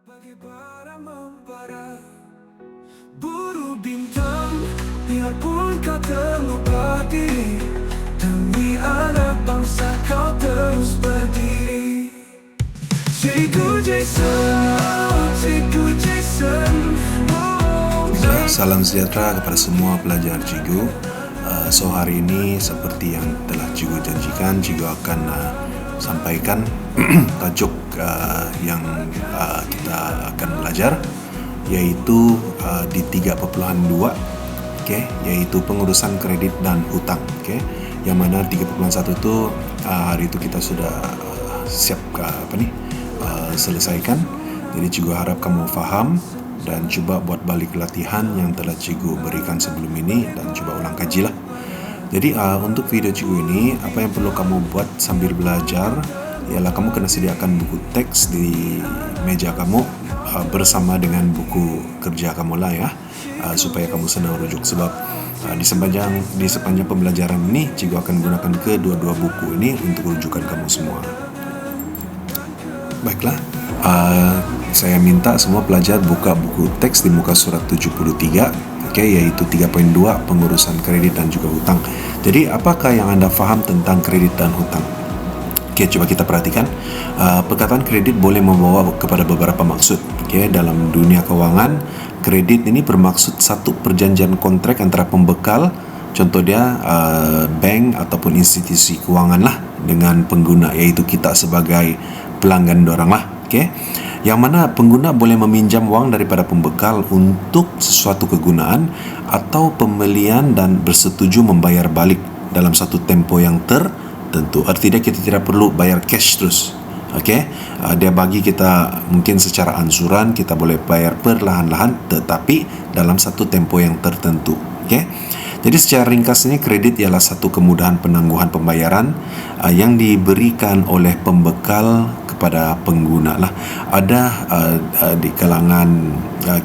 Bagi bara membara, buru bintang, biarpun kau terlupa diri, demi anak bangsa kau terus berdiri. Cikgu Jason, Cikgu Jason. Salam sejahtera kepada semua pelajar Cikgu. So hari ini seperti yang telah Cikgu janjikan, Cikgu akan sampaikan tajuk yang kita akan belajar, yaitu di 3.2, yaitu pengurusan kredit dan hutang. Yang mana 3.1 itu hari itu kita sudah siap selesaikan. Jadi Cikgu harap kamu faham dan coba buat balik latihan yang telah Cikgu berikan sebelum ini dan coba ulang kajilah. Jadi untuk video Cikgu ini, apa yang perlu kamu buat sambil belajar ialah kamu kena sediakan buku teks di meja kamu bersama dengan buku kerja kamu lah ya, supaya kamu senang rujuk. Sebab di sepanjang pembelajaran ini Cikgu akan gunakan kedua-dua buku ini untuk rujukan kamu semua. Baiklah, saya minta semua pelajar buka buku teks di muka surat 73, yaitu 3.2 pengurusan kredit dan juga hutang. Jadi apakah yang Anda faham tentang kredit dan hutang? Coba kita perhatikan. Perkataan kredit boleh membawa kepada beberapa maksud. Dalam dunia keuangan, kredit ini bermaksud satu perjanjian kontrak antara pembekal, contoh dia bank ataupun institusi keuangan lah, dengan pengguna, yaitu kita sebagai pelanggan dorang lah. Yang mana pengguna boleh meminjam wang daripada pembekal untuk sesuatu kegunaan atau pembelian dan bersetuju membayar balik dalam satu tempo yang tertentu. Artinya kita tidak perlu bayar cash terus. Dia bagi kita mungkin secara ansuran, kita boleh bayar perlahan-lahan tetapi dalam satu tempo yang tertentu. Jadi secara ringkasnya, kredit ialah satu kemudahan penangguhan pembayaran yang diberikan oleh pembekal kepada pengguna lah. Ada di kalangan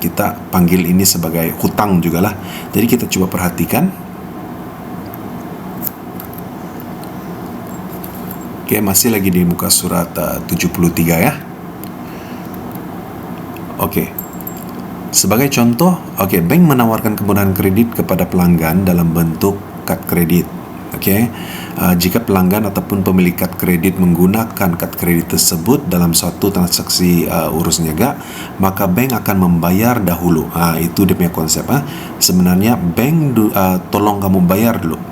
kita panggil ini sebagai hutang juga lah. Jadi kita coba perhatikan. Masih lagi di muka surat 73 ya. Sebagai contoh, bank menawarkan kemudahan kredit kepada pelanggan dalam bentuk kad kredit. Jika pelanggan ataupun pemilik kad kredit menggunakan kad kredit tersebut dalam suatu transaksi urus niaga, maka bank akan membayar dahulu. Itu dia punya konsep. Sebenarnya bank tolong kamu bayar dulu.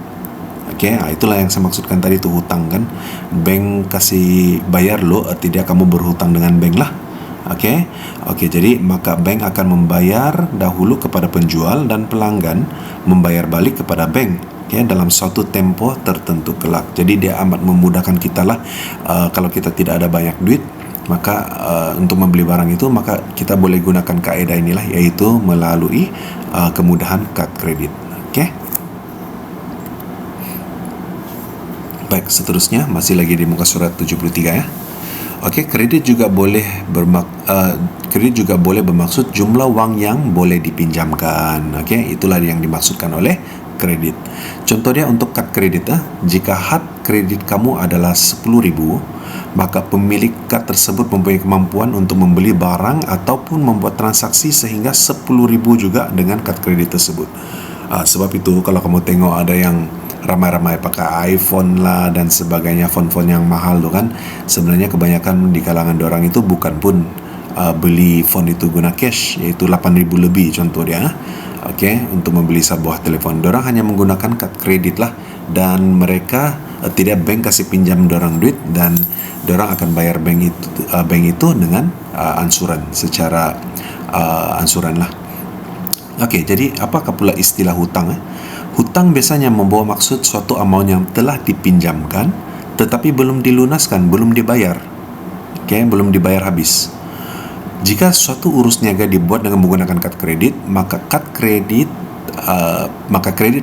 Itulah yang saya maksudkan tadi, itu hutang kan. Bank kasih bayar dulu, artinya kamu berhutang dengan bank lah. Jadi maka bank akan membayar dahulu kepada penjual dan pelanggan membayar balik kepada bank dalam suatu tempo tertentu kelak. Jadi dia amat memudahkan kita lah. Kalau kita tidak ada banyak duit, maka untuk membeli barang itu, maka kita boleh gunakan kaedah inilah, yaitu melalui kemudahan kad kredit. Baik, seterusnya masih lagi di muka surat 73 ya. Kredit juga boleh bermaksud jumlah wang yang boleh dipinjamkan. Itulah yang dimaksudkan oleh kredit. Contoh dia untuk kad kredit, jika had kredit kamu adalah 10.000, maka pemilik kad tersebut mempunyai kemampuan untuk membeli barang ataupun membuat transaksi sehingga 10.000 juga dengan kad kredit tersebut. Sebab itu kalau kamu tengok ada yang ramai-ramai pakai iPhone lah dan sebagainya, phone-phone yang mahal tu kan, sebenarnya kebanyakan di kalangan dorang itu bukan pun beli phone itu guna cash, yaitu 8.000 lebih contoh dia. Untuk membeli sebuah telefon, dorang hanya menggunakan kad kredit lah, dan mereka tidak bank kasih pinjam dorang duit, dan dorang akan bayar bank itu dengan ansuran, secara ansuran lah. Jadi apakah pula istilah hutang? Hutang biasanya membawa maksud suatu amount yang telah dipinjamkan tetapi belum dilunaskan, belum dibayar. Belum dibayar habis. Jika suatu urus niaga dibuat dengan menggunakan kad kredit, maka kredit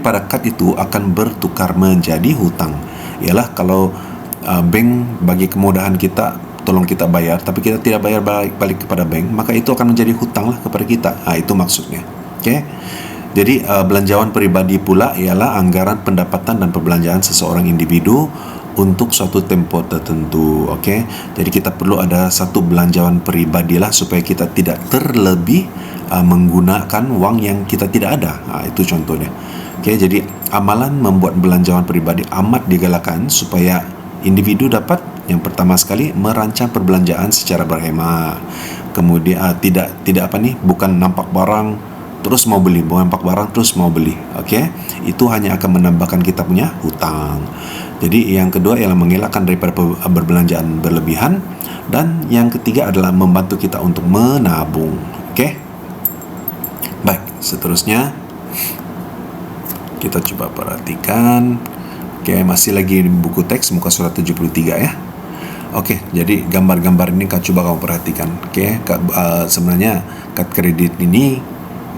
pada kad itu akan bertukar menjadi hutang. Ialah kalau bank bagi kemudahan kita, tolong kita bayar, tapi kita tidak bayar balik kepada bank, maka itu akan menjadi hutang lah kepada kita. Itu maksudnya. Jadi belanjawan pribadi pula ialah anggaran pendapatan dan perbelanjaan seseorang individu untuk suatu tempo tertentu. Okey, jadi kita perlu ada satu belanjawan peribadilah supaya kita tidak terlebih menggunakan wang yang kita tidak ada. Itu contohnya. Okey, jadi amalan membuat belanjawan peribadi amat digalakkan supaya individu dapat yang pertama sekali merancang perbelanjaan secara berhemah. Kemudian bukan nampak barang terus mau beli, nampak barang terus mau beli. Okey, itu hanya akan menambahkan kita punya hutang. Jadi yang kedua ialah mengelakkan daripada berbelanjaan berlebihan, dan yang ketiga adalah membantu kita untuk menabung. Okey, baik, seterusnya kita coba perhatikan. Okey, masih lagi di buku teks muka surat 73 ya. Okey, jadi gambar-gambar ini coba kamu perhatikan. Okey, sebenarnya kad kredit ini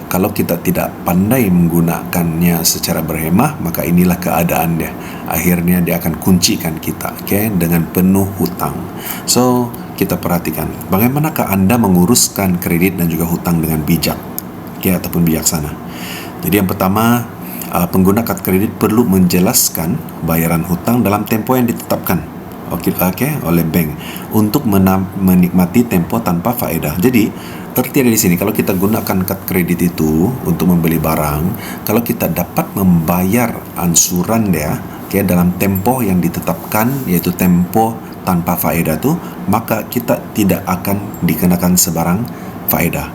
kalau kita tidak pandai menggunakannya secara berhemah, maka inilah keadaan dia. Akhirnya dia akan kuncikan kita, dengan penuh hutang. So, kita perhatikan bagaimanakah Anda menguruskan kredit dan juga hutang dengan bijak, ataupun bijaksana. Jadi yang pertama, pengguna kad kredit perlu menjelaskan bayaran hutang dalam tempo yang ditetapkan oleh bank untuk menikmati tempo tanpa faedah. Jadi arti di sini, kalau kita gunakan kad kredit itu untuk membeli barang, kalau kita dapat membayar ansuran dia dalam tempo yang ditetapkan, yaitu tempo tanpa faedah tu, maka kita tidak akan dikenakan sebarang faedah.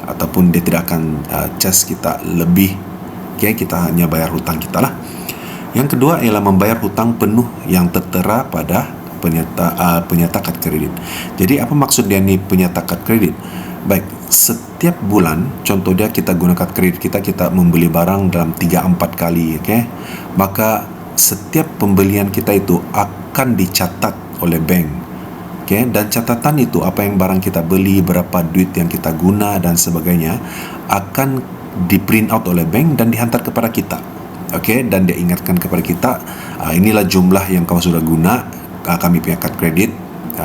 Ataupun dia tidak akan charge kita lebih. Kita hanya bayar hutang kita lah. Yang kedua ialah membayar hutang penuh yang tertera pada penyata kad kredit. Jadi apa maksud dia ni penyata kad kredit? Baik, setiap bulan, contoh dia kita guna kad kredit kita membeli barang dalam 3-4 kali, maka setiap pembelian kita itu akan dicatat oleh bank. Dan catatan itu, apa yang barang kita beli, berapa duit yang kita guna dan sebagainya, akan di print out oleh bank dan dihantar kepada kita. Dan dia ingatkan kepada kita, inilah jumlah yang kau sudah guna, kami punya kad kredit,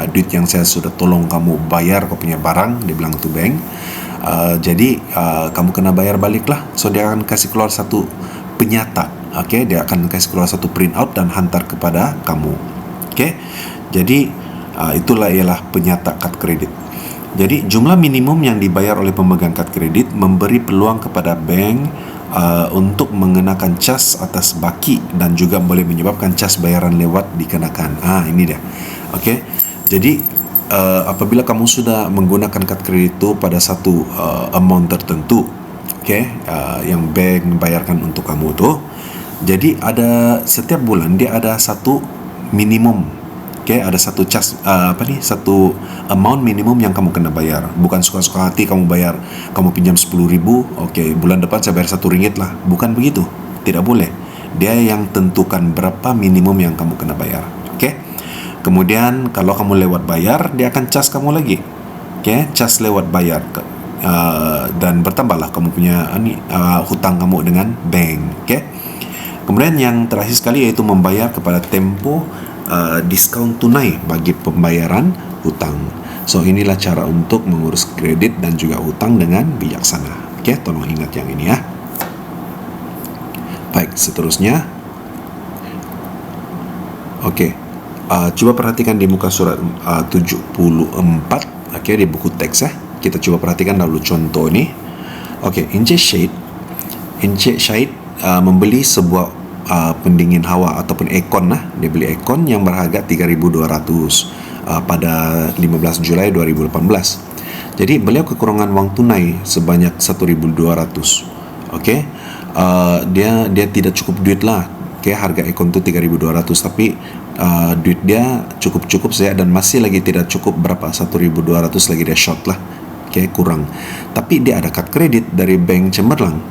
duit yang saya sudah tolong kamu bayar kau punya barang, dia bilang tu bank. Jadi kamu kena bayar balik lah. So dia akan kasih keluar satu penyata. Dia akan kasih keluar satu print out dan hantar kepada kamu. Jadi itulah ialah penyata kad kredit. Jadi jumlah minimum yang dibayar oleh pemegang kad kredit memberi peluang kepada bank untuk mengenakan cas atas baki dan juga boleh menyebabkan cas bayaran lewat dikenakan. Ini dia. Jadi apabila kamu sudah menggunakan kad kredit itu pada satu amount tertentu, yang bank bayarkan untuk kamu tu, jadi ada setiap bulan dia ada satu minimum. Ada satu satu amount minimum yang kamu kena bayar. Bukan suka-suka hati kamu bayar, kamu pinjam 10,000, bulan depan saya bayar RM1 lah. Bukan begitu. Tidak boleh. Dia yang tentukan berapa minimum yang kamu kena bayar. Kemudian kalau kamu lewat bayar, dia akan cas kamu lagi. Cas lewat bayar. Dan bertambahlah kamu punya hutang kamu dengan bank. Kemudian yang terakhir sekali yaitu membayar kepada tempo diskaun tunai bagi pembayaran hutang. So inilah cara untuk mengurus kredit dan juga hutang dengan bijaksana. Tolong ingat yang ini ya. Baik, seterusnya. Coba perhatikan di muka surat 74, di buku teks ya. Kita coba perhatikan dulu contoh ini. Encik Syahid membeli sebuah pendingin hawa ataupun aircon lah. Dia beli aircon yang berharga 3,200 pada 15 Julai 2018. Jadi beliau kekurangan wang tunai sebanyak 1,200. Dia tidak cukup duit lah. Harga aircon tu 3,200, tapi duit dia cukup saja dan masih lagi tidak cukup berapa, 1,200 lagi dia short lah. Kurang. Tapi dia ada kad kredit dari Bank Cemerlang.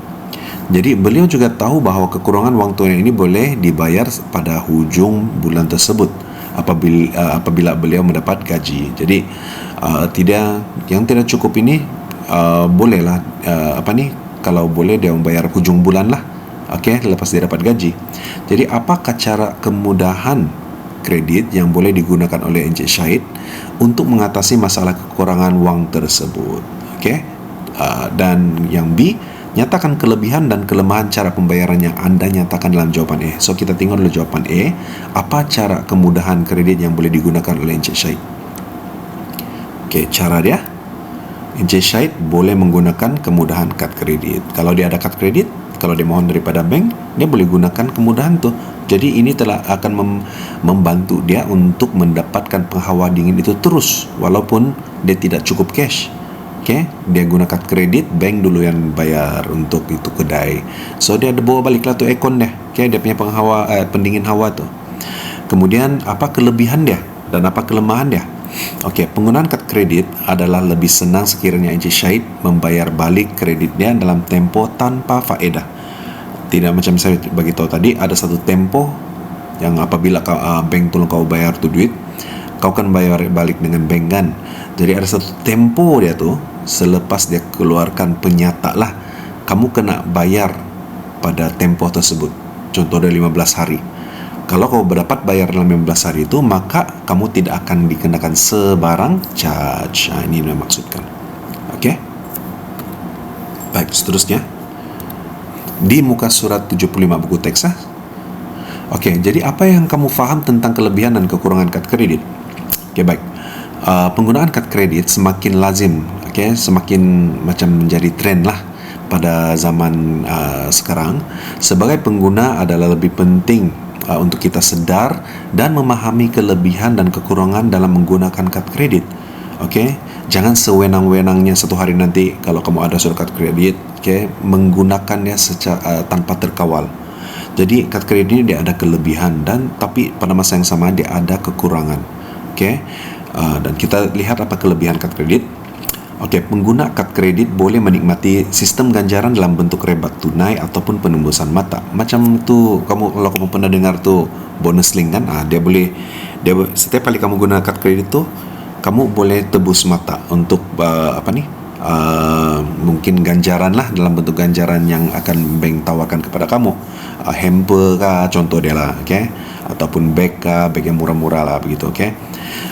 Jadi beliau juga tahu bahawa kekurangan wang tunai ini boleh dibayar pada hujung bulan tersebut apabila beliau mendapat gaji. Jadi yang tidak cukup ini bolehlah kalau boleh dia membayar hujung bulan lah. Lepas dia dapat gaji. Jadi apakah cara kemudahan kredit yang boleh digunakan oleh Encik Syahid untuk mengatasi masalah kekurangan wang tersebut? Dan yang B, Nyatakan kelebihan dan kelemahan cara pembayaran yang Anda nyatakan dalam jawaban A. So, kita tengok dulu jawaban A. Apa cara kemudahan kredit yang boleh digunakan oleh Encik Syahid? Okey, cara dia, Encik Syahid boleh menggunakan kemudahan kad kredit. Kalau dia ada kad kredit, kalau dia mohon daripada bank, dia boleh gunakan kemudahan tu. Jadi ini telah akan membantu dia untuk mendapatkan penghawal dingin itu terus walaupun dia tidak cukup cash. Okay? Dia guna kad kredit, bank dulu yang bayar untuk itu kedai. So dia ada bawa baliklah tu aircon dia. Okay? Dia punya pendingin hawa tu. Kemudian apa kelebihan dia dan apa kelemahan dia? Okey, penggunaan kad kredit adalah lebih senang sekiranya Encik Syahid membayar balik kredit dia dalam tempoh tanpa faedah. Tidak macam saya bagi tahu tadi, ada satu tempoh yang apabila bank tolong kau bayar tu duit, kau kan bayar balik dengan bank kan. Jadi ada satu tempoh dia tu, selepas dia keluarkan penyata lah, kamu kena bayar pada tempoh tersebut. Contoh dia 15 hari. Kalau kau dapat bayar dalam 15 hari itu, maka kamu tidak akan dikenakan sebarang charge. Ini yang maksudkan. Okey. Baik, seterusnya. Di muka surat 75 buku teks. Okey, jadi apa yang kamu faham tentang kelebihan dan kekurangan kad kredit? Okey, baik. Penggunaan kad kredit semakin lazim, okey, semakin macam menjadi trend lah pada zaman sekarang. Sebagai pengguna adalah lebih penting untuk kita sedar dan memahami kelebihan dan kekurangan dalam menggunakan kad kredit. Okey, jangan sewenang-wenangnya satu hari nanti kalau kamu ada surat kad kredit, okey, menggunakannya secara tanpa terkawal. Jadi kad kredit ini dia ada kelebihan dan tapi pada masa yang sama dia ada kekurangan. Okey, dan kita lihat apa kelebihan kad kredit. Okey, pengguna kad kredit boleh menikmati sistem ganjaran dalam bentuk rebat tunai ataupun penembusan mata. Macam tu kalau kamu pernah dengar tu bonus link kan? Dia setiap kali kamu guna kad kredit tu, kamu boleh tebus mata untuk mungkin ganjaran lah, dalam bentuk ganjaran yang akan bank tawarkan kepada kamu. Hamper kah contoh dia lah, okey, ataupun bag kah, bag yang murah-murah lah begitu, okey.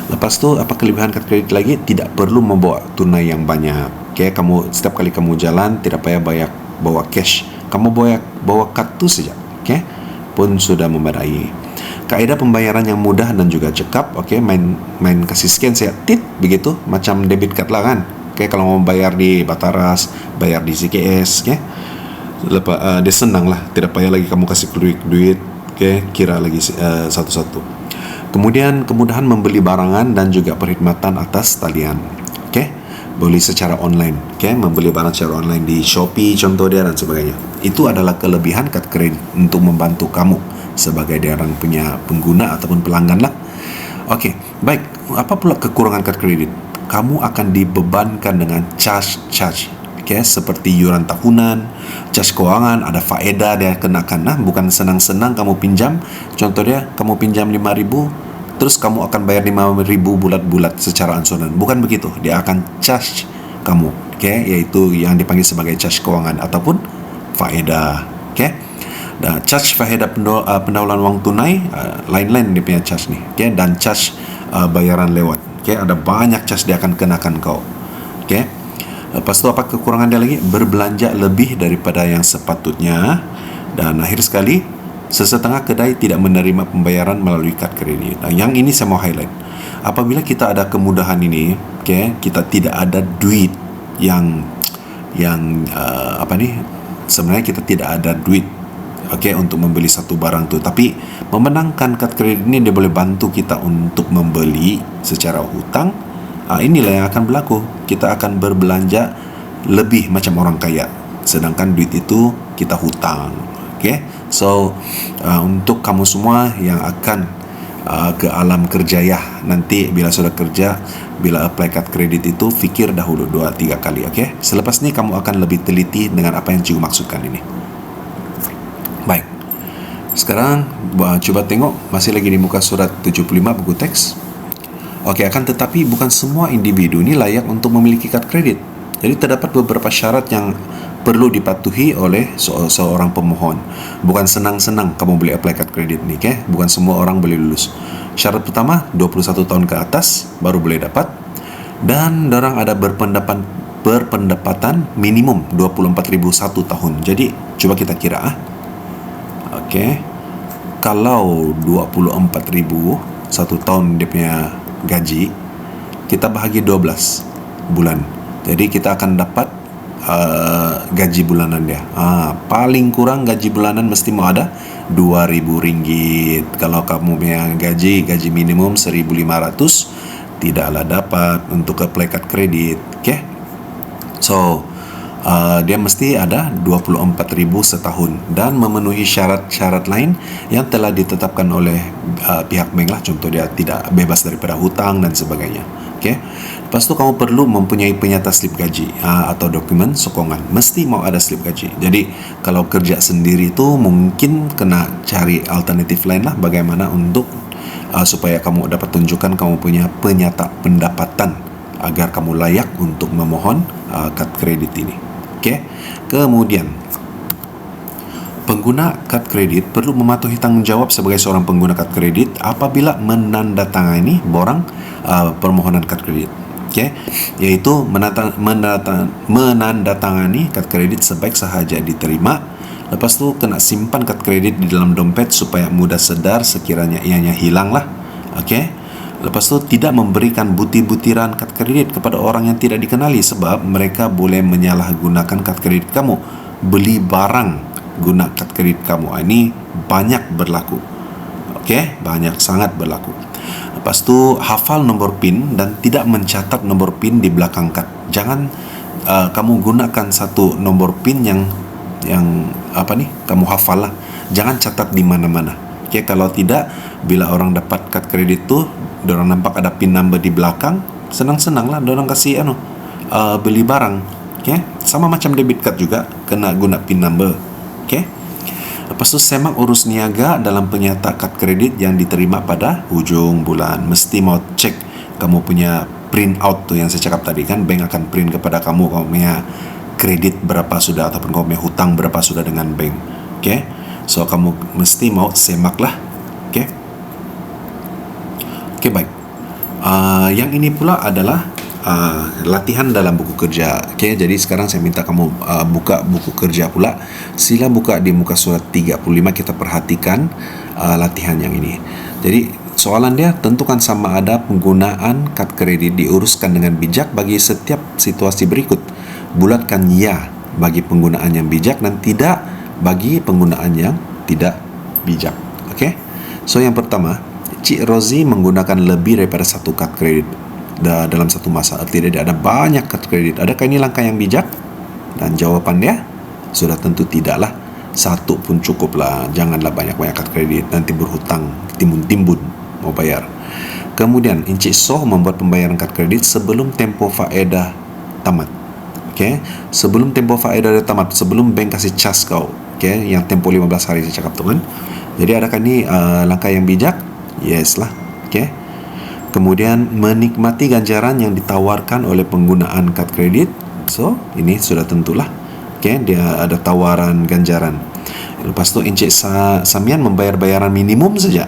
Lepas tu apa kelebihan kad kredit lagi? Tidak perlu membawa tunai yang banyak. Okey, kamu setiap kali kamu jalan tidak payah bawa cash. Kamu bawa kad tu saja. Okey, pun sudah memadai. Kaedah pembayaran yang mudah dan juga cekap. Okey, main kasih scan saya tit begitu, macam debit card lah kan. Okey, kalau mau bayar di Bataras, bayar di CKS, okey. Lepas dia senang lah, tidak payah lagi kamu kasih duit. Okey, kira lagi satu-satu. Kemudian kemudahan membeli barangan dan juga perkhidmatan atas talian. Okey, beli secara online. Okey, membeli barang secara online di Shopee contoh dia dan sebagainya. Itu adalah kelebihan kad kredit untuk membantu kamu sebagai orang punya pengguna ataupun pelanggan lah. Okey, baik. Apa pula kekurangan kad kredit? Kamu akan dibebankan dengan charge. Okey, seperti yuran tahunan, cas kewangan, ada faedah dia kenakan lah. Bukan senang-senang kamu pinjam. Contoh dia, kamu pinjam 5,000, terus kamu akan bayar 5,000 bulat-bulat secara angsuran. Bukan begitu. Dia akan charge kamu, okey, iaitu yang dipanggil sebagai charge kewangan ataupun faedah. Okey. Dan charge faedah pendahuluan wang tunai, lain-lain dia punya charge ni. Okey, dan charge bayaran lewat. Okey, ada banyak charge dia akan kenakan kau. Okey. Lepas tu apa kekurangan dia lagi? Berbelanja lebih daripada yang sepatutnya. Dan akhir sekali, sesetengah kedai tidak menerima pembayaran melalui kad kredit. Yang ini saya mau highlight. Apabila kita ada kemudahan ini, okay, kita tidak ada duit yang sebenarnya kita tidak ada duit, okay, untuk membeli satu barang tu. Tapi memenangkan kad kredit ini dia boleh bantu kita untuk membeli secara hutang. Inilah yang akan berlaku. Kita akan berbelanja lebih macam orang kaya, sedangkan duit itu kita hutang. Okay? So untuk kamu semua yang akan ke alam kerja ya, nanti bila sudah kerja, bila apply kad kredit itu, fikir dahulu 2-3 kali. Okay? Selepas ni kamu akan lebih teliti dengan apa yang cikgu maksudkan ini. Baik, sekarang coba tengok masih lagi di muka surat 75 buku teks. Okey, akan tetapi bukan semua individu ini layak untuk memiliki kad kredit. Jadi terdapat beberapa syarat yang perlu dipatuhi oleh seorang pemohon. Bukan senang-senang kamu boleh apply kad kredit ni, okay? Bukan semua orang boleh lulus. Syarat pertama, 21 tahun ke atas baru boleh dapat. Dan orang ada berpendapatan minimum 24,000 satu tahun. Jadi cuba kita kira okey, kalau 24,000 satu tahun dia punya gaji, kita bahagi 12 bulan, jadi kita akan dapat gaji bulanan dia. Paling kurang gaji bulanan mesti mau ada RM2,000. Kalau kamu punya gaji minimum 1,500, tidaklah dapat untuk apply kad kredit. Okay? So dia mesti ada 24,000 setahun dan memenuhi syarat-syarat lain yang telah ditetapkan oleh pihak bank lah. Contoh dia tidak bebas daripada hutang dan sebagainya. Okay? Lepas tu kamu perlu mempunyai penyata slip gaji atau dokumen sokongan. Mesti mau ada slip gaji. Jadi kalau kerja sendiri tu mungkin kena cari alternatif lain lah, bagaimana untuk supaya kamu dapat tunjukkan kamu punya penyata pendapatan agar kamu layak untuk memohon kad kredit ini. Okay? Kemudian pengguna kad kredit perlu mematuhi tanggungjawab sebagai seorang pengguna kad kredit apabila menandatangani borang permohonan kad kredit. Okay? Iaitu menandatangani kad kredit sebaik sahaja diterima. Lepas tu kena simpan kad kredit di dalam dompet supaya mudah sedar sekiranya ianya hilang lah. Okay? Lepas tu tidak memberikan butir-butiran kad kredit kepada orang yang tidak dikenali, sebab mereka boleh menyalahgunakan kad kredit kamu. Beli barang guna kad kredit kamu. Ini banyak berlaku. Okey, banyak sangat berlaku. Lepas tu hafal nombor PIN dan tidak mencatat nombor PIN di belakang kad. Jangan kamu gunakan satu nombor PIN yang kamu hafal lah. Jangan catat di mana-mana. Okey, kalau tidak, bila orang dapat kad kredit tu, dorang nampak ada PIN number di belakang, senang-senang lah dorang kasih beli barang. Okay? Sama macam debit card juga, kena guna PIN number. Okay? Lepas tu semak urus niaga dalam penyata kad kredit yang diterima pada hujung bulan. Mesti mau cek kamu punya print out tu yang saya cakap tadi kan. Bank akan print kepada kamu punya kredit berapa sudah ataupun kamu punya hutang berapa sudah dengan bank. Okay? So kamu mesti mau semak lah. Okay? Okay, baik. Yang ini pula adalah latihan dalam buku kerja. Okay, jadi sekarang saya minta kamu buka buku kerja pula. Sila buka di muka surat 35. Kita perhatikan latihan yang ini. Jadi soalan dia, tentukan sama ada penggunaan kad kredit diuruskan dengan bijak bagi setiap situasi berikut. Bulatkan ya bagi penggunaan yang bijak dan tidak bagi penggunaan yang tidak bijak. Okay, so yang pertama, Cik Rozi menggunakan lebih daripada satu kad kredit dalam satu masa. Artinya dia ada banyak kad kredit. Adakah ini langkah yang bijak? Dan jawapannya sudah tentu tidaklah. Satu pun cukuplah. Janganlah banyak-banyak kad kredit, nanti berhutang timbun-timbun mau bayar. Kemudian Encik Soh membuat pembayaran kad kredit sebelum tempoh faedah tamat. Okay? Sebelum tempoh faedah tamat, sebelum bank kasih cas kau. Okay? Yang tempoh 15 hari saya cakap tu kan. Jadi adakah ini langkah yang bijak? Yes lah. Okay? Kemudian menikmati ganjaran yang ditawarkan oleh penggunaan kad kredit. So ini sudah tentulah. Okay? Dia ada tawaran ganjaran. Lepas tu Encik Samian membayar bayaran minimum saja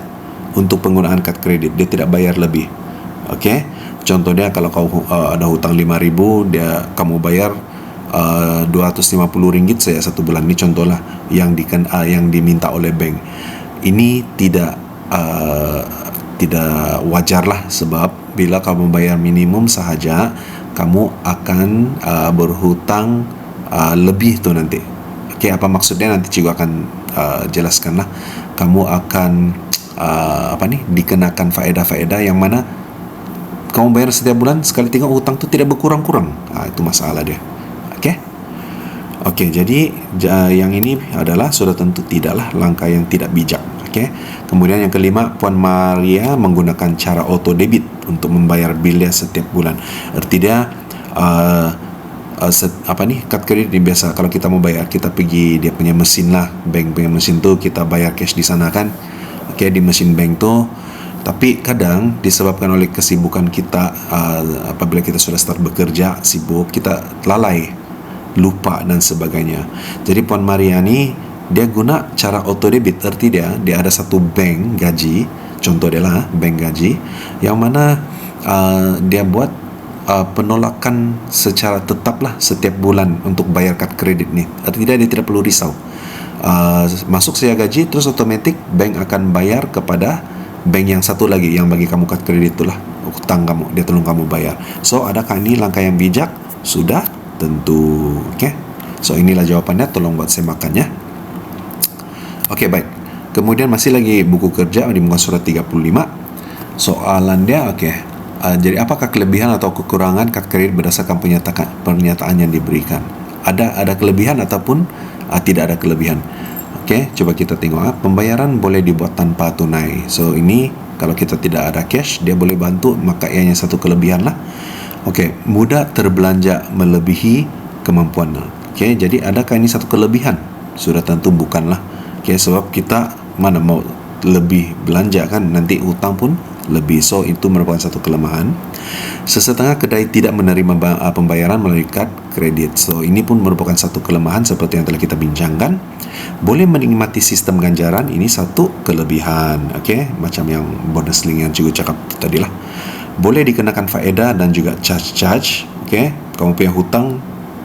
untuk penggunaan kad kredit. Dia tidak bayar lebih. Okay? Contoh dia, kalau kau ada hutang RM5,000, kamu bayar RM250 saja satu bulan. Ini contohlah yang diminta oleh bank. Ini tidak wajar lah, sebab bila kamu bayar minimum sahaja, kamu akan berhutang lebih tu nanti. Okay, apa maksudnya nanti cikgu akan jelaskan lah. Kamu akan dikenakan faedah-faedah yang mana kamu bayar setiap bulan, sekali tengok hutang tu tidak berkurang-kurang. Itu masalah dia. Okey, jadi yang ini adalah sudah tentu tidaklah langkah yang tidak bijak. Okey. Kemudian yang kelima, Puan Maria menggunakan cara auto debit untuk membayar bilnya setiap bulan. Arti dia kad kredit ni biasa kalau kita mau bayar, kita pergi dia punya mesin lah, bank punya mesin tu, kita bayar cash di sana kan. Okey, di mesin bank tu. Tapi kadang disebabkan oleh kesibukan kita, apabila kita sudah start bekerja, sibuk, kita lalai, lupa dan sebagainya. Jadi Puan Maria ni dia guna cara auto debit. Arti dia ada satu bank gaji, contoh dia lah bank gaji, yang mana dia buat penolakan secara tetap lah setiap bulan untuk bayar kad kredit ni. Artinya dia tidak perlu risau. Masuk saya gaji, terus otomatik bank akan bayar kepada bank yang satu lagi yang bagi kamu kad kredit itulah hutang kamu, dia tolong kamu bayar. So adakah ini langkah yang bijak? Sudah tentu. Okay, so inilah jawapannya, tolong buat semakan ya. Okay, baik. Kemudian masih lagi buku kerja di muka surat 35. Soalan dia, okay, jadi apakah kelebihan atau kekurangan kad kredit berdasarkan pernyataan yang diberikan? Ada kelebihan ataupun tidak ada kelebihan. Okey, coba kita tengok. Pembayaran boleh dibuat tanpa tunai. So ini kalau kita tidak ada cash, dia boleh bantu, maka ianya satu kelebihan lah. Okey, mudah terbelanja melebihi kemampuan. Okey, jadi adakah ini satu kelebihan? Sudah tentu bukanlah. Okey, sebab kita mana mau lebih belanja kan, nanti hutang pun lebih. So itu merupakan satu kelemahan. Sesetengah kedai tidak menerima pembayaran melalui kad kredit. So ini pun merupakan satu kelemahan seperti yang telah kita bincangkan. Boleh menikmati sistem ganjaran, ini satu kelebihan. Okey, macam yang bonus link yang cikgu cakap tadi lah. Boleh dikenakan faedah dan juga charge. Okey, kamu punya hutang,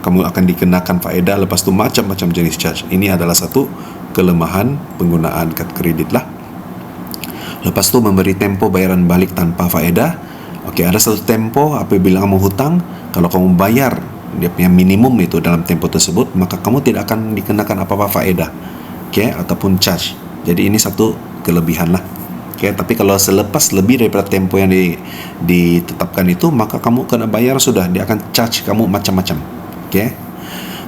kamu akan dikenakan faedah, lepas tu macam-macam jenis charge. Ini adalah satu kelemahan penggunaan kad kredit lah. Lepas tu memberi tempo bayaran balik tanpa faedah. Okey, ada satu tempo apabila kamu hutang, kalau kamu bayar dia punya minimum itu dalam tempo tersebut, maka kamu tidak akan dikenakan apa-apa faedah, okey, ataupun charge. Jadi ini satu kelebihan lah. Okey, tapi kalau selepas lebih daripada tempo yang ditetapkan itu, maka kamu kena bayar sudah, dia akan charge kamu macam-macam. Okey.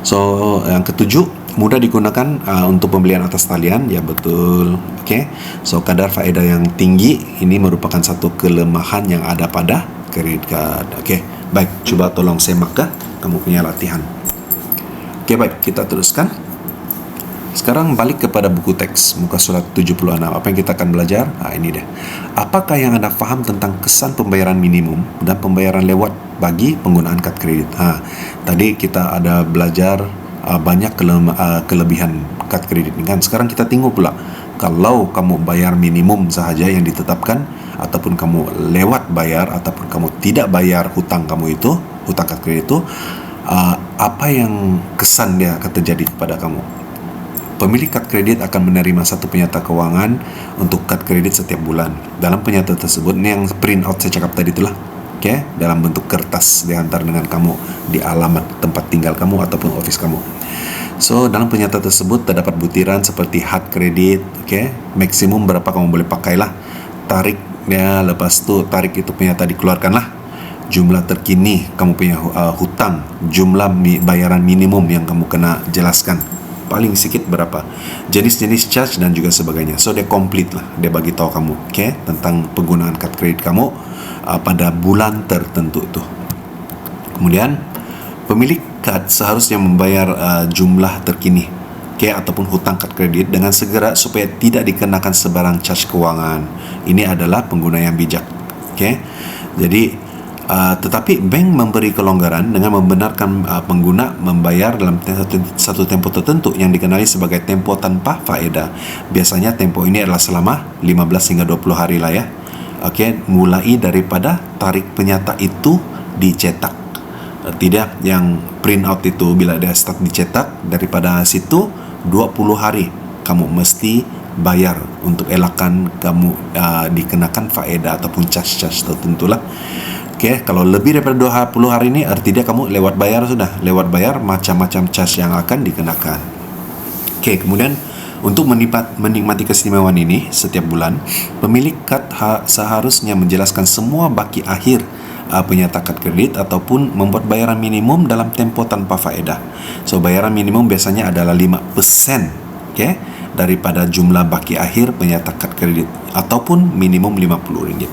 So yang ketujuh, mudah digunakan untuk pembelian atas talian. Ya betul. Okey. So kadar faedah yang tinggi ini merupakan satu kelemahan yang ada pada credit card. Okey. Baik, coba tolong semak kamu punya latihan. Okey, baik, kita teruskan. Sekarang balik kepada buku teks muka surat 76. Apa yang kita akan belajar? Ini dia. Apakah yang Anda faham tentang kesan pembayaran minimum dan pembayaran lewat bagi penggunaan kad kredit? Tadi kita ada belajar banyak kelebihan kad kredit ini kan. Sekarang kita tengok pula, kalau kamu bayar minimum sahaja yang ditetapkan, ataupun kamu lewat bayar, ataupun kamu tidak bayar hutang kamu itu, hutang kad kredit itu, apa yang kesan dia akan terjadi kepada kamu? Pemilik kad kredit akan menerima satu penyata keuangan untuk kad kredit setiap bulan. Dalam penyata tersebut, ini yang print out saya cakap tadi itulah, okay, dalam bentuk kertas dihantar dengan kamu di alamat tempat tinggal kamu ataupun office kamu. So dalam penyata tersebut terdapat butiran seperti hard kredit, okay, maksimum berapa kamu boleh pakailah, tariknya, lepas tu tarik itu penyata dikeluarkanlah, jumlah terkini kamu punya hutang, jumlah bayaran minimum yang kamu kena jelaskan, paling sikit berapa, jenis-jenis charge dan juga sebagainya. So dia complete lah, dia bagi tahu kamu, okay, tentang penggunaan kad kredit kamu pada bulan tertentu itu. Kemudian pemilik kad seharusnya membayar jumlah terkini, okay, ataupun hutang kad kredit dengan segera supaya tidak dikenakan sebarang charge kewangan. Ini adalah pengguna yang bijak, okay. Jadi tetapi bank memberi kelonggaran dengan membenarkan pengguna membayar dalam satu tempo tertentu yang dikenali sebagai tempo tanpa faedah. Biasanya tempo ini adalah selama 15 hingga 20 hari lah ya. Okey, mulai daripada tarik penyata itu dicetak. Tidak yang print out itu bila dia start dicetak, daripada situ 20 hari kamu mesti bayar untuk elakkan kamu dikenakan faedah ataupun charge-charge tertentu lah. Okay, kalau lebih daripada 20 hari ini, artinya kamu lewat bayar sudah. Lewat bayar, macam-macam charge yang akan dikenakan. Okay, kemudian untuk menikmati keistimewaan ini setiap bulan, pemilik kad seharusnya menjelaskan semua baki akhir penyata kad kredit ataupun membuat bayaran minimum dalam tempo tanpa faedah. So, bayaran minimum biasanya adalah 5%, okay, daripada jumlah baki akhir penyata kad kredit ataupun minimum RM50.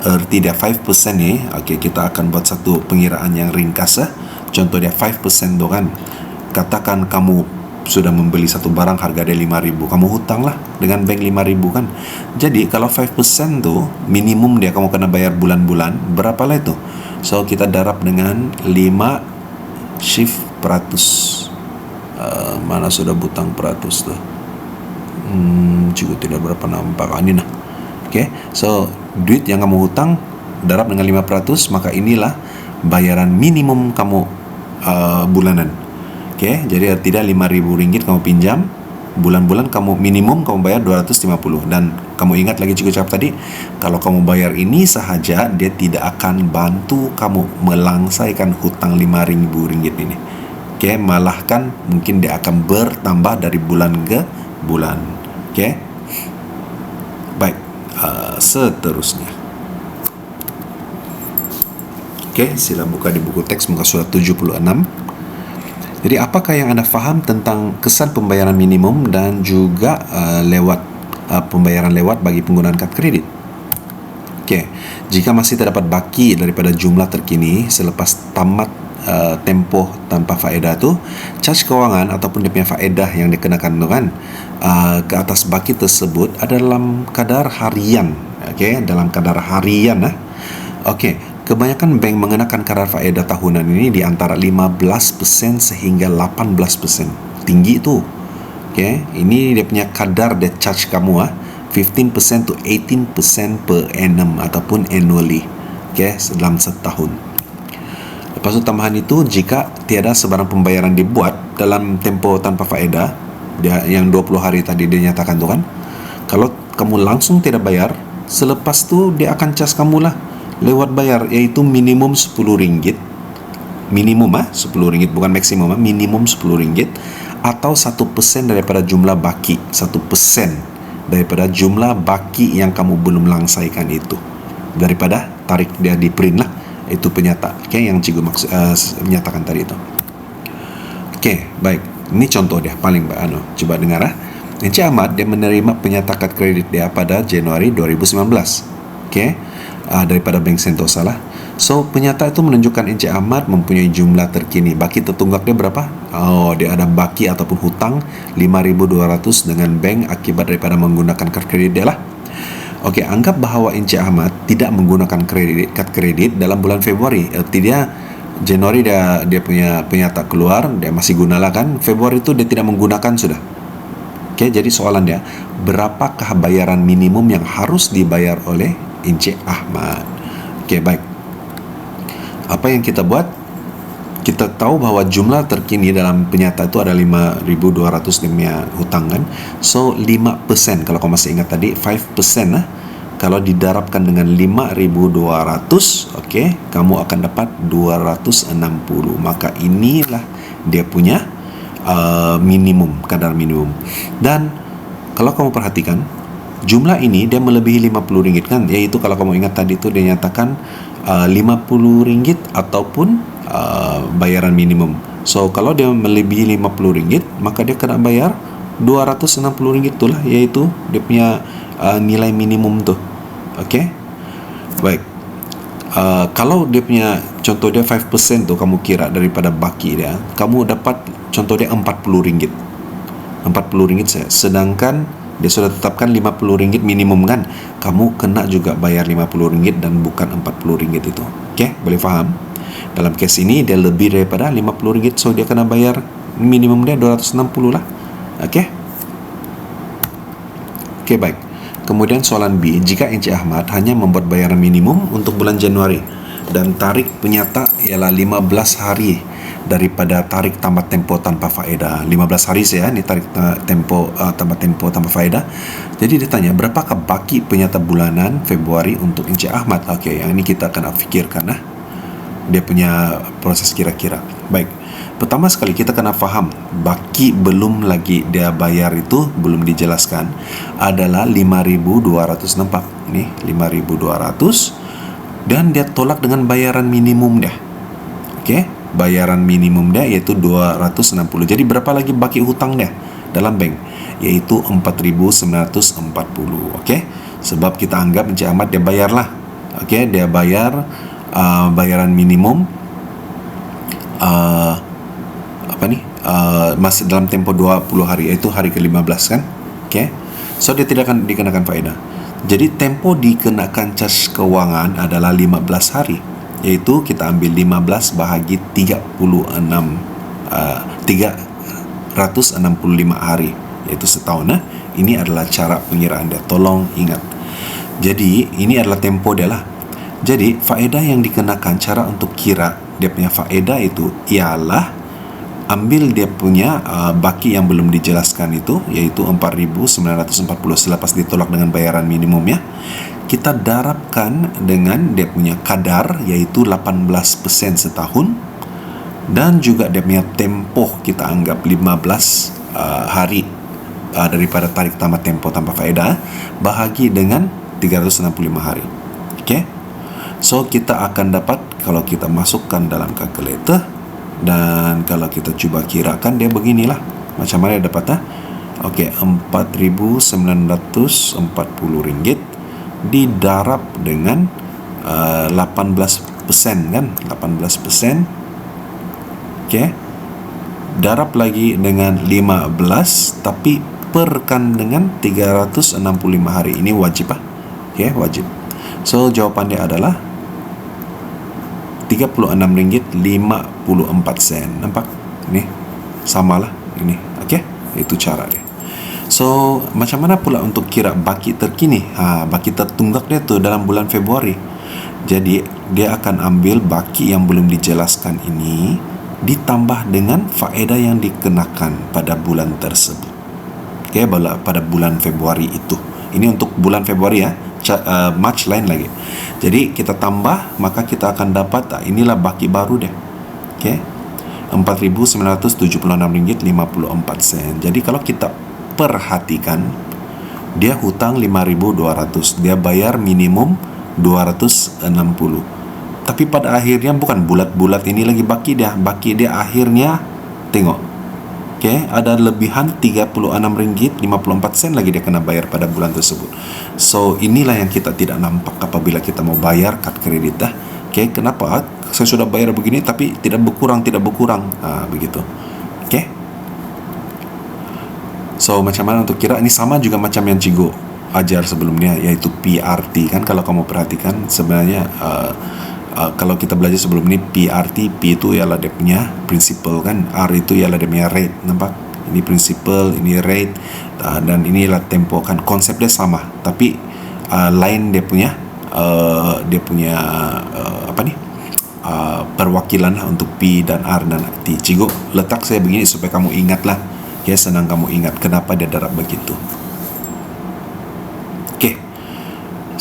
Arti dia 5% ni, okay, kita akan buat satu pengiraan yang ringkas. Contoh dia 5% tu kan, katakan kamu sudah membeli satu barang harga dia RM5,000, kamu hutang lah dengan bank RM5,000 kan. Jadi kalau 5% tu minimum dia kamu kena bayar bulan-bulan, berapa lah itu? So kita darab dengan 5 shift peratus. Mana sudah butang peratus tu? Juga tidak berapa nampak ini nah. Okay, so duit yang kamu hutang darab dengan 5%, maka inilah bayaran minimum kamu bulanan. Okey, jadi tidak RM5,000 kamu pinjam, bulan-bulan kamu minimum kamu bayar 250. Dan kamu ingat lagi cikgu cakap tadi, kalau kamu bayar ini sahaja, dia tidak akan bantu kamu melangsaikan hutang RM5,000 ini. Okey, malahkan mungkin dia akan bertambah dari bulan ke bulan. Okey. Baik, seterusnya. Okey, sila buka di buku teks muka surat 76. Jadi apakah yang anda faham tentang kesan pembayaran minimum dan juga pembayaran lewat bagi penggunaan kad kredit? Okey, jika masih terdapat baki daripada jumlah terkini selepas tamat tempoh tanpa faedah tu, caj kewangan ataupun dia punya faedah yang dikenakan tu kan ke atas baki tersebut adalah dalam kadar harian. Okey, dalam kadar harian Okey, kebanyakan bank mengenakan kadar faedah tahunan ini di antara 15% sehingga 18%. Tinggi tu. Okey, ini dia punya kadar dia charge kamu 15% to 18% per annum ataupun annually. Okey, dalam setahun. Lepas tu tambahan itu, jika tiada sebarang pembayaran dibuat dalam tempoh tanpa faedah, dia yang 20 hari tadi dia nyatakan tu kan, kalau kamu langsung tidak bayar, selepas tu dia akan cas kamu lah lewat bayar, iaitu minimum RM10. Minimum RM10, bukan maksimum, minimum RM10, atau 1% daripada jumlah baki, 1% daripada jumlah baki yang kamu belum langsaikan itu, daripada tarik dia di print lah. Itu penyata, okay, yang cikgu menyatakan tadi itu. Okey, baik. Ini contoh dia paling coba dengar Encik Ahmad dia menerima penyata kad kredit dia pada Januari 2019. Okey, daripada Bank Sentosa lah. So penyata itu menunjukkan Encik Ahmad mempunyai jumlah terkini. Baki tertunggak dia berapa? Oh, dia ada baki ataupun hutang 5,200 dengan bank akibat daripada menggunakan kad kredit dia lah. Okey, anggap bahawa Encik Ahmad tidak menggunakan kad kredit dalam bulan Februari. Januari dia punya penyata keluar, dia masih gunalah kan. Februari itu dia tidak menggunakan sudah. Okey, jadi soalan dia, berapakah bayaran minimum yang harus dibayar oleh Encik Ahmad? Okey, baik. Apa yang kita buat? Kita tahu bahawa jumlah terkini dalam penyata itu ada 5,200 dia punya hutang kan. So 5%, kalau kau masih ingat tadi 5% kalau didarabkan dengan 5,200, okey, kamu akan dapat 260. Maka inilah dia punya minimum, kadar minimum. Dan kalau kamu perhatikan, jumlah ini dia melebihi RM50 kan, iaitu kalau kamu ingat tadi itu dia nyatakan RM50 ataupun bayaran minimum. So kalau dia melebihi RM50, maka dia kena bayar RM260 itulah, iaitu dia punya nilai minimum tu. Okey, baik. Kalau dia punya contoh dia 5% tu kamu kira daripada baki dia, kamu dapat contoh dia RM40. RM40 saja. Sedangkan dia sudah tetapkan RM50 minimum kan, kamu kena juga bayar RM50 dan bukan RM40 itu. Okey, boleh faham? Dalam kes ini dia lebih daripada RM50, so dia kena bayar minimum dia 260 lah. Okey. Okey, baik. Kemudian soalan B, jika Encik Ahmad hanya membuat bayaran minimum untuk bulan Januari dan tarik penyata ialah 15 hari daripada tarik tamat tempoh tanpa faedah. 15 hari saya ni tarik tamat tempoh tanpa faedah. Jadi dia tanya, berapakah baki penyata bulanan Februari untuk Encik Ahmad? Okey, yang ini kita akan fikirkan dia punya proses kira-kira. Baik. Pertama sekali kita kena faham baki belum lagi dia bayar itu belum dijelaskan adalah 5,200, nampak ni 5,200 dan dia tolak dengan bayaran minimum dia. Okey, bayaran minimum dia iaitu 260. Jadi berapa lagi baki hutang dia dalam bank? Iaitu 4,940. Okey, sebab kita anggap Encik Ahmad dia bayarlah. Okey, dia bayar bayaran minimum masih dalam tempoh 20 hari, iaitu hari ke-15 kan. Okey, so dia tidak akan dikenakan faedah. Jadi tempoh dikenakan cas kewangan adalah 15 hari, iaitu kita ambil 15 bahagi 365 hari, iaitu setahun. Ini adalah cara pengiraan dia, tolong ingat. Jadi ini adalah tempoh dia lah. Jadi faedah yang dikenakan, cara untuk kira dia punya faedah itu ialah ambil dia punya baki yang belum dijelaskan itu, yaitu 4.940 selepas ditolak dengan bayaran minimumnya. Kita darabkan dengan dia punya kadar, yaitu 18% setahun, dan juga dia punya tempoh kita anggap 15 hari daripada tarik tambah tempoh tanpa faedah, bahagi dengan 365 hari. Okay? So kita akan dapat, kalau kita masukkan dalam kalkulator, dan kalau kita cuba kirakan, dia beginilah. Macam mana dia dapat? Okey, RM4.940 didarab dengan 18% kan? 18%. Okey. Darab lagi dengan 15, tapi perkan dengan 365 hari. Ini wajib Okey, wajib. So jawapan dia adalah RM36.54. Nampak? Ini samalah ini. Okey, itu cara dia. So macam mana pula untuk kira baki terkini? Baki tertunggak dia tu dalam bulan Februari. Jadi dia akan ambil baki yang belum dijelaskan ini ditambah dengan faedah yang dikenakan pada bulan tersebut. Okey, pada bulan Februari itu. Ini untuk bulan Februari March lain lagi. Jadi kita tambah, maka kita akan dapat inilah baki baru dia. Okey. RM4.976.54. Jadi kalau kita perhatikan, dia hutang 5.200, dia bayar minimum 260. Tapi pada akhirnya bukan bulat-bulat ini lagi baki dia akhirnya tengok. Okey, ada lebihan RM36.54 lagi dia kena bayar pada bulan tersebut. So inilah yang kita tidak nampak apabila kita mau bayar kad kredit Okey, kenapa saya sudah bayar begini tapi tidak berkurang begitu. Okey. So macam mana untuk kira? Ini sama juga macam yang Cikgu ajar sebelumnya, yaitu PRT kan. Kalau kamu perhatikan sebenarnya kalau kita belajar sebelum ini, PRT, P itu ialah dia punya principal kan, R itu ialah dia punya rate. Nampak? Ini principal, ini rate, dan inilah tempo kan. Konsep dia sama, tapi lain dia punya perwakilan untuk P dan R dan T. Cikgu letak saya begini supaya kamu ingatlah, ya, senang kamu ingat kenapa dia darab begitu.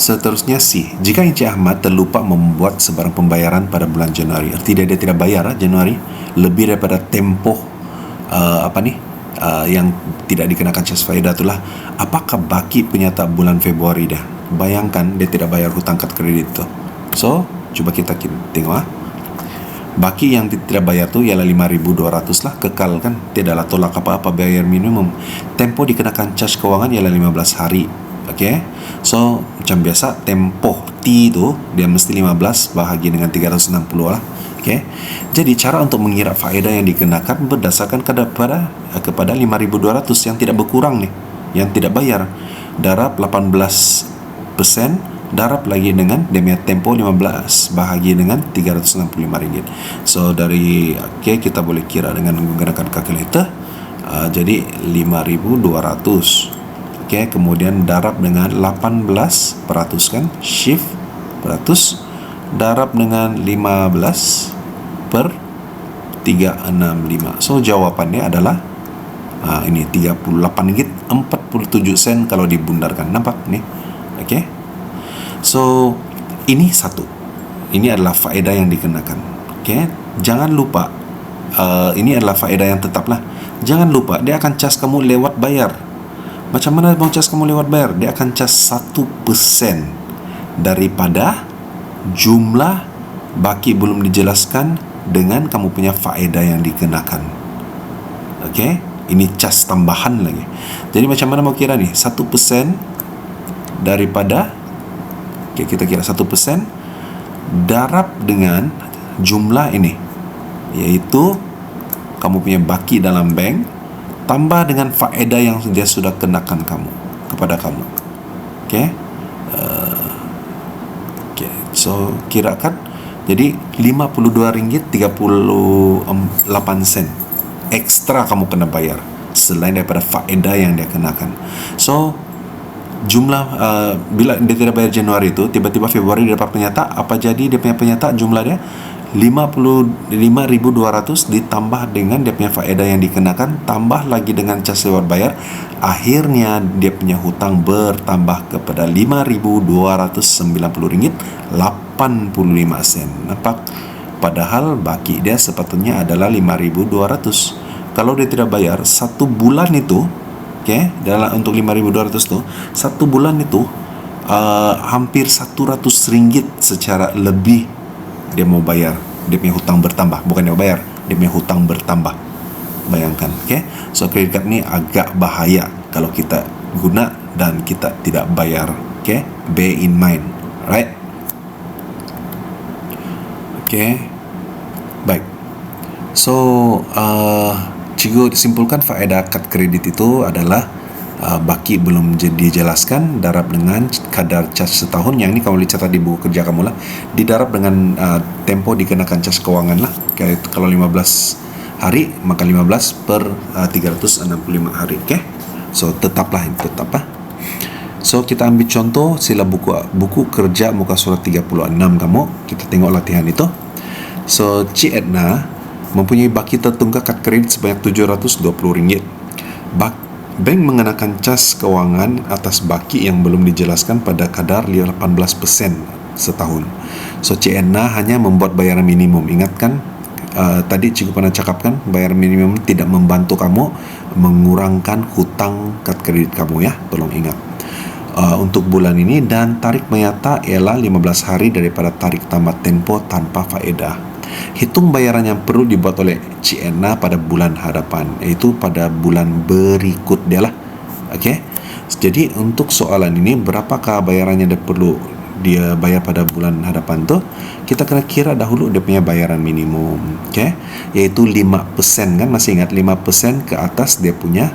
Seterusnya C. Jika Encik Ahmad terlupa membuat sebarang pembayaran pada bulan Januari, artinya dia tidak bayar Januari lebih daripada tempoh yang tidak dikenakan cas faedah itulah, apakah baki penyata bulan Februari dah? Bayangkan dia tidak bayar hutang kad kredit tu. So cuba kita tengok baki yang tidak bayar tu ialah 5.200 lah, kekal kan, tidaklah tolak apa-apa, bayar minimum. Tempoh dikenakan cas kewangan ialah 15 hari. Okey. So macam biasa, tempoh T tu dia mesti 15 bahagi dengan 360 lah. Okey. Jadi cara untuk mengira faedah yang dikenakan berdasarkan kepada 5.200 yang tidak berkurang nih, yang tidak bayar. Darab 18%, darab lagi dengan demi tempo 15 bahagi dengan RM365. So dari kita boleh kira dengan menggunakan kalkulator. Jadi 5.200. Kemudian darab dengan 18% kan, shift peratus, darab dengan 15 per 365. So jawapannya adalah ini RM38.47 kalau dibundarkan. Nampak nih? Okey. So ini satu. Ini adalah faedah yang dikenakan. Okey. Jangan lupa ini adalah faedah yang tetaplah. Jangan lupa dia akan cas kamu lewat bayar. Macam mana mau cas kamu lewat bayar? Dia akan cas 1% daripada jumlah baki belum dijelaskan dengan kamu punya faedah yang dikenakan. Okey, ini cas tambahan lagi. Jadi macam mana mau kira nih? 1% daripada kita kira 1% darab dengan jumlah ini, yaitu kamu punya baki dalam bank tambah dengan faedah yang dia sudah kenakan kepada kamu. Okey. So kirakan jadi RM52.38 ekstra kamu kena bayar selain daripada faedah yang dia kenakan. So jumlah bila dia tidak bayar Januari itu, tiba-tiba Februari dia dapat penyata, apa jadi dia punya penyata jumlah dia 55.200 ditambah dengan dia punya faedah yang dikenakan, tambah lagi dengan cas lewat bayar, akhirnya dia punya hutang bertambah kepada RM5.290.85. Nampak? Padahal baki dia sepatutnya adalah 5.200. Kalau dia tidak bayar satu bulan itu, dalam untuk 5.200 tu, satu bulan itu hampir RM100 secara lebih dia mau bayar. Dia punya hutang bertambah, bukan dia bayar, dia punya hutang bertambah. Bayangkan, so credit card ni agak bahaya kalau kita guna dan kita tidak bayar. Bear in mind, right? Baik. So cikgu simpulkan faedah kad kredit itu adalah baki belum dijelaskan, darab dengan kadar cas setahun. Yang ini kamu boleh catat di buku kerja kamu lah. Didarab dengan tempo dikenakan cas kewangan lah. Kalau 15 hari maka 15 per 365 hari. So tetaplah. So kita ambil contoh, sila buku kerja muka surat 36 kamu. Kita tengok latihan itu. So Cik Edna mempunyai baki tertunggak kad kredit sebanyak RM720. Bank mengenakan cas kewangan atas baki yang belum dijelaskan pada kadar 18% setahun. So Cik Edna hanya membuat bayaran minimum. Ingatkan, tadi cikgu pernah cakapkan, bayaran minimum tidak membantu kamu mengurangkan hutang kad kredit kamu, ya. Tolong ingat. Untuk bulan ini, dan tarik menyata ialah 15 hari daripada tarik tamat tempo tanpa faedah. Hitung bayaran yang perlu dibuat oleh Cik Edna pada bulan hadapan, iaitu pada bulan berikut dia lah. Jadi untuk soalan ini, berapakah bayaran yang dia bayar pada bulan hadapan tu, kita kena kira dahulu dia punya bayaran minimum, iaitu 5%, kan? Masih ingat 5% ke atas dia punya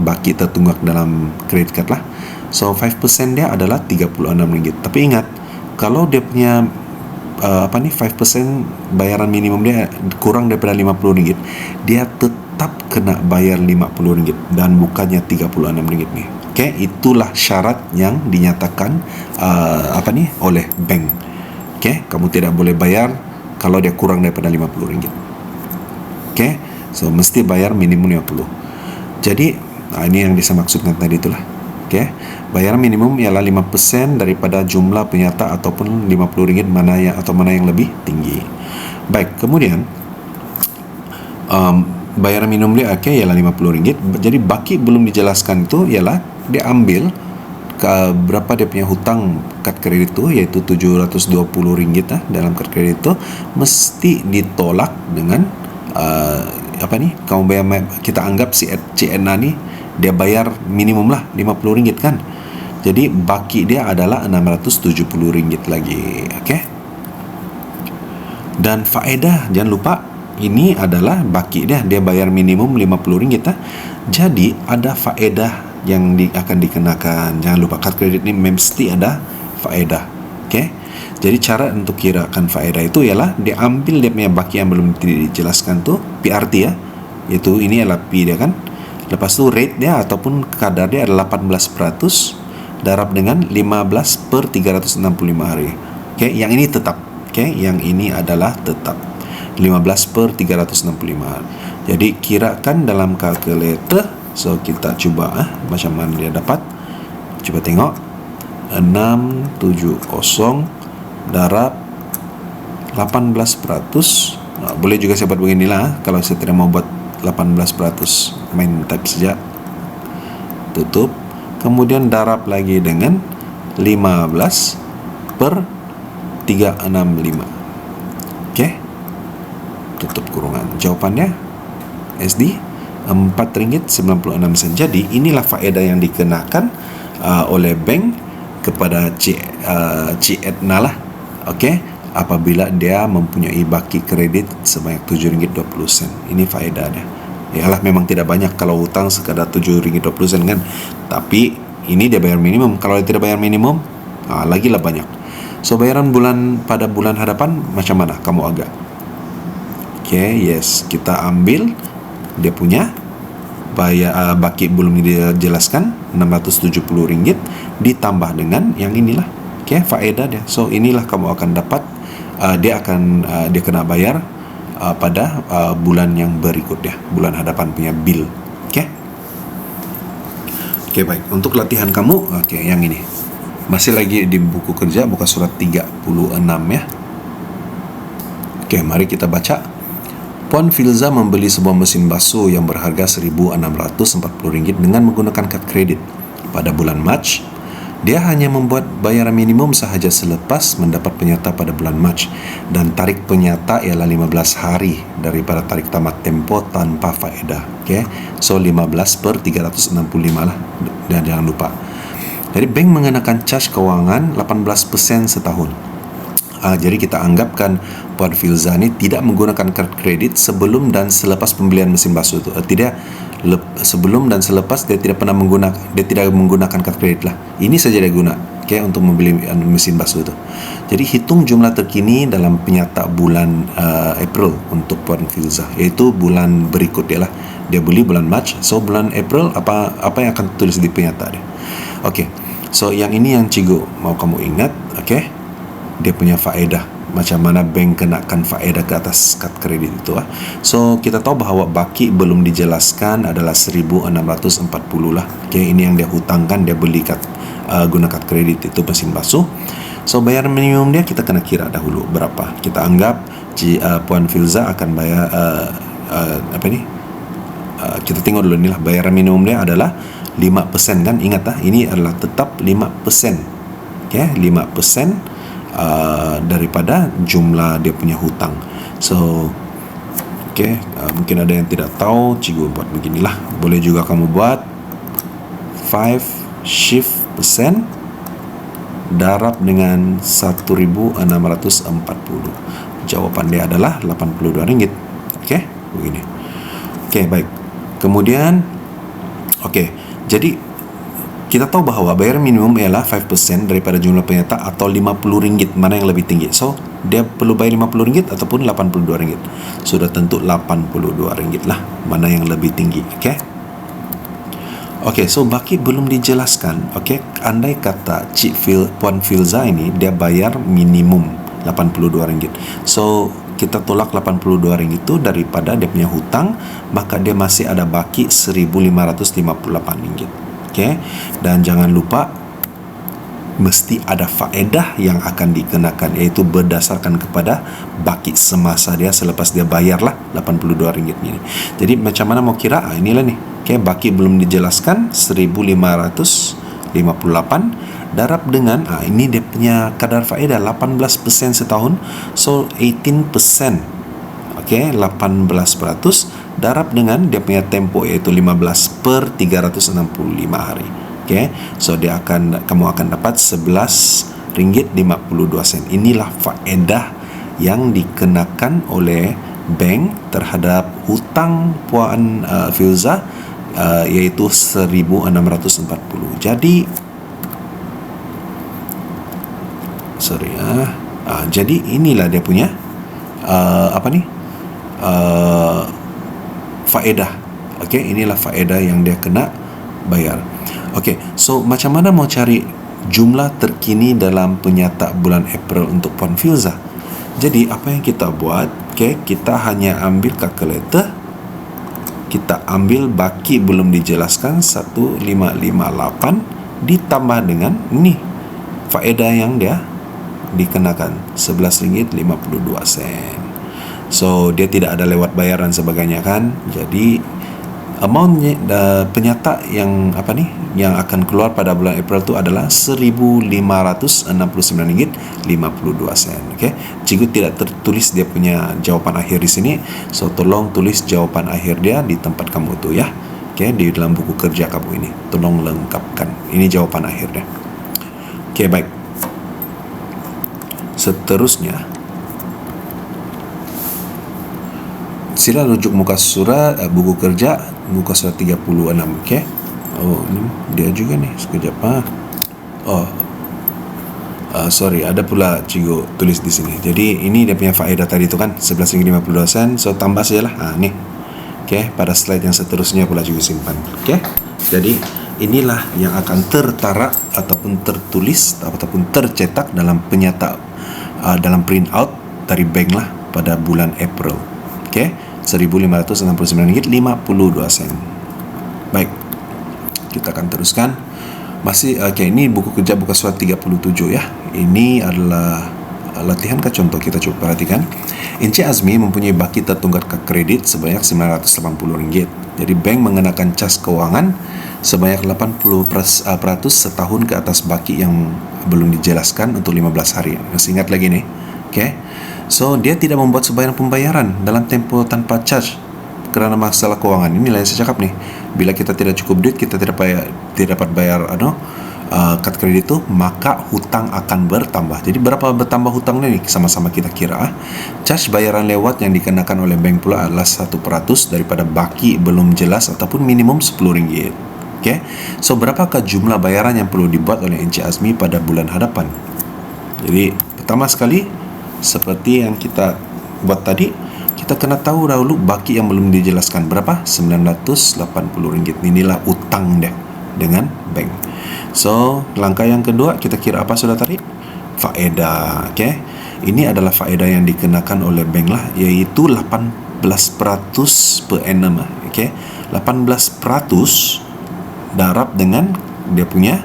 baki tertunggak dalam kredit card lah. So 5% dia adalah RM36. Tapi ingat, kalau dia punya 5% bayaran minimum dia kurang daripada RM50, dia tetap kena bayar RM50 dan bukannya RM36 ni. Itulah syarat yang dinyatakan oleh bank. Kamu tidak boleh bayar kalau dia kurang daripada RM50. So mesti bayar minimum 50. Jadi ini yang saya maksudkan tadi itulah. Bayaran minimum ialah 5% daripada jumlah penyata ataupun RM50, mana yang lebih tinggi. Baik, kemudian bayaran minimum dia ialah RM50. Jadi baki belum dijelaskan itu ialah dia ambil berapa dia punya hutang kad kredit itu, iaitu RM720 dalam kad kredit itu, mesti ditolak dengan kamu bayar, kita anggap si Cik Edna ni dia bayar minimum lah RM50, kan? Jadi baki dia adalah RM670 lagi. Dan faedah, jangan lupa, ini adalah baki dia bayar minimum RM50. Jadi ada faedah yang akan dikenakan. Jangan lupa, kad kredit ni mesti ada faedah. Jadi cara untuk kirakan faedah itu ialah dia ambil dia punya baki yang belum dijelaskan tu, PRT, iaitu ini adalah P dia, kan? Lepas tu rate dia ataupun kadar dia adalah 18%, darab dengan 15 per 365 hari. Yang ini tetap. Yang ini adalah tetap 15 per 365 hari. Jadi kirakan dalam kalkulator. So kita cuba macam mana dia dapat. Cuba tengok. 670 darab 18%. Boleh juga saya buat beginilah. Kalau saya tidak mau buat 18%, main type saja. Tutup. Kemudian darab lagi dengan 15 per 365. Tutup kurungan. Jawapannya SD RM4.96. Jadi inilah faedah yang dikenakan oleh bank kepada Cik Edna lah. Apabila dia mempunyai baki kredit sebanyak RM7.20. Ini faedah dia. Yalah, memang tidak banyak kalau hutang sekadar RM7.20, kan? Tapi ini dia bayar minimum. Kalau dia tidak bayar minimum, lagilah banyak. So bayaran pada bulan hadapan macam mana kamu agak? Yes, kita ambil dia punya baki belum dijelaskan Rp670 ditambah dengan yang inilah, okey, faedah dia. So inilah kamu akan dapat, dia kena bayar pada bulan yang berikut dia, bulan hadapan punya bil. Okey. Okey, baik. Untuk latihan kamu, okey, yang ini. Masih lagi di buku kerja, buka surat 36 ya. Okey, mari kita baca. Puan Filza membeli sebuah mesin basuh yang berharga Rp1.640 dengan menggunakan kad kredit. Pada bulan Mac, dia hanya membuat bayaran minimum sahaja selepas mendapat penyata pada bulan Mac, dan tarik penyata ialah 15 hari daripada tarik tamat tempoh tanpa faedah. Okay? So 15/365 lah, dan jangan lupa. Jadi bank mengenakan cas kewangan 18% setahun. Jadi kita anggapkan Puan Filza ni tidak menggunakan kad kredit sebelum dan selepas pembelian mesin basuh itu. Sebelum dan selepas dia tidak menggunakan kad kredit lah. Ini saja dia guna, okay, untuk membeli mesin basuh itu. Jadi hitung jumlah terkini dalam penyata bulan April untuk Puan Filza, iaitu bulan berikut dia lah. Dia beli bulan Mac, so bulan April apa yang akan tulis di penyata dia. Okey. So yang ini yang cikgu mau kamu ingat, okey. Dia punya faedah, macam mana bank kenakan faedah ke atas kad kredit itu lah. So kita tahu bahawa baki belum dijelaskan adalah 1.640 lah. Okay, ini yang dia hutangkan, dia beli guna kad kredit itu mesin basuh. So bayaran minimum dia kita kena kira dahulu berapa. Kita anggap Puan Filza akan bayar kita tengok dulu ni lah, bayaran minimum dia adalah 5% kan. Ingat lah, ini adalah tetap 5%. Okay, 5% daripada jumlah dia punya hutang. So okey, mungkin ada yang tidak tahu, cikgu buat beginilah. Boleh juga kamu buat 5 shift persen darab dengan 1.640. Jawapan dia adalah RM82. Okey, begini. Okey, baik. Kemudian okey, jadi kita tahu bahawa bayaran minimum ialah 5% daripada jumlah penyata atau RM50. Mana yang lebih tinggi? So, dia perlu bayar RM50 ataupun RM82. Sudah tentu RM82 lah. Mana yang lebih tinggi? Okey. Okey, so baki belum dijelaskan. Okey, andai kata Puan Filza ini dia bayar minimum RM82. So, kita tolak RM82 itu daripada dia punya hutang, maka dia masih ada baki RM1.558. Okay. Dan jangan lupa mesti ada faedah yang akan dikenakan, iaitu berdasarkan kepada baki semasa dia selepas dia bayarlah RM82 ini. Jadi macam mana mau kira? Inilah nih. Okay, baki belum dijelaskan 1.558 darab dengan ini dia punya kadar faedah 18% setahun. So 18%. Okay, 18% darab dengan dia punya tempoh, iaitu 15/365 hari. Okay, so kamu akan dapat RM11.52. Inilah faedah yang dikenakan oleh bank terhadap hutang Puan Filza, iaitu 1.640. Jadi jadi inilah dia punya faedah. Okey, inilah faedah yang dia kena bayar. Okey, so macam mana mau cari jumlah terkini dalam penyata bulan April untuk Puan Filza? Jadi apa yang kita buat? Okey, kita hanya ambil kalkulator, kita ambil baki belum dijelaskan 1.558 ditambah dengan ini faedah yang dia dikenakan RM11.52. So dia tidak ada lewat bayaran sebagainya kan. Jadi amountnya penyata yang yang akan keluar pada bulan April itu adalah RM1.569.52. Okey, cikgu tidak tertulis dia punya jawapan akhir di sini. So tolong tulis jawapan akhir dia di tempat kamu tu ya. Okey, di dalam buku kerja kamu ini tolong lengkapkan. Ini jawapan akhir dia. Okey, baik. Seterusnya, sila rujuk muka surat buku kerja muka surat 36. Okey. Oh, ini dia juga nih. Sekejap sorry, ada pula cikgu tulis di sini. Jadi ini dia punya faedah tadi tu kan, RM11.52. So tambah sajalah. Nih. Oke, pada slide yang seterusnya pula juga simpan. Oke, jadi inilah yang akan tertara ataupun tertulis ataupun tercetak dalam dalam print out dari bank lah pada bulan April. Oke, RM1,569.52. Baik, kita akan teruskan. Masih ini buku kerja buka surat 37 ya. Ini adalah latihan ke contoh, kita coba perhatikan. Encik Azmi mempunyai baki tertunggak kad kredit sebanyak RM980. Jadi bank mengenakan cas keuangan sebanyak 80% setahun ke atas baki yang belum dijelaskan untuk 15 hari. Masih ingat lagi nih. Okay. So dia tidak membuat sebarang pembayaran dalam tempoh tanpa charge kerana masalah keuangan. Inilah yang saya cakap nih. Bila kita tidak cukup duit, kita tidak dapat bayar kad kredit itu, maka hutang akan bertambah. Jadi berapa bertambah hutangnya nih? Sama-sama kita kira. Charge bayaran lewat yang dikenakan oleh bank pula adalah 1% daripada baki belum jelas ataupun minimum RM10. Okay. So berapakah jumlah bayaran yang perlu dibuat oleh Encik Azmi pada bulan hadapan? Jadi pertama sekali, seperti yang kita buat tadi, kita kena tahu dahulu baki yang belum dijelaskan berapa? RM980. Inilah utang dia dengan bank. So, langkah yang kedua, kita kira apa sudah tadi? Faedah. Okay? Ini adalah faedah yang dikenakan oleh bank lah, iaitu 18% per annum. Okay? 18% darab dengan dia punya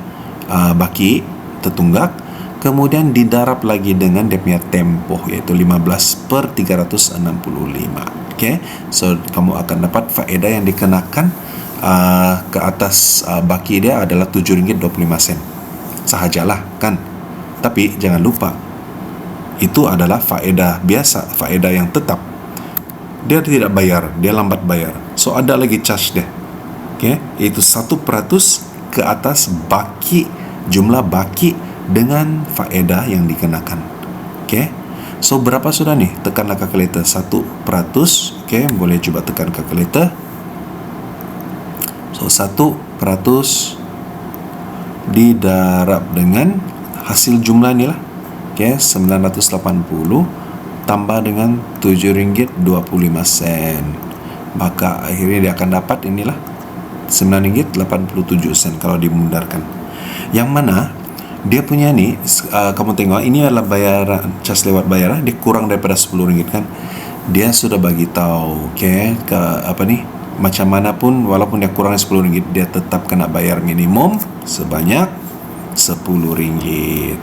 baki tertunggak, kemudian didarab lagi dengan dia punya tempoh, iaitu 15/365. Okay? So, kamu akan dapat faedah yang dikenakan ke atas baki dia adalah RM7.25 sahajalah kan. Tapi jangan lupa, itu adalah faedah biasa, faedah yang tetap. Dia tidak bayar, dia lambat bayar. So ada lagi charge dia. Okay? Itu 1% ke atas baki, jumlah baki dengan faedah yang dikenakan. Okay? So berapa sudah nih? Tekanlah kalkulator. 1%. Okay? Boleh cuba tekan kalkulator. So 1% didarab dengan hasil jumlah ni lah. Okay, 980 tambah dengan RM7.25. Maka akhirnya dia akan dapat inilah RM9.87 kalau dimudahkan. Yang mana dia punya ni, kamu tengok ini adalah bayaran, cas lewat bayaran, dia kurang daripada RM10 kan. Dia sudah bagi tahu, okay, ke apa ni, macam mana pun walaupun dia kurang RM10, dia tetap kena bayar minimum sebanyak RM10.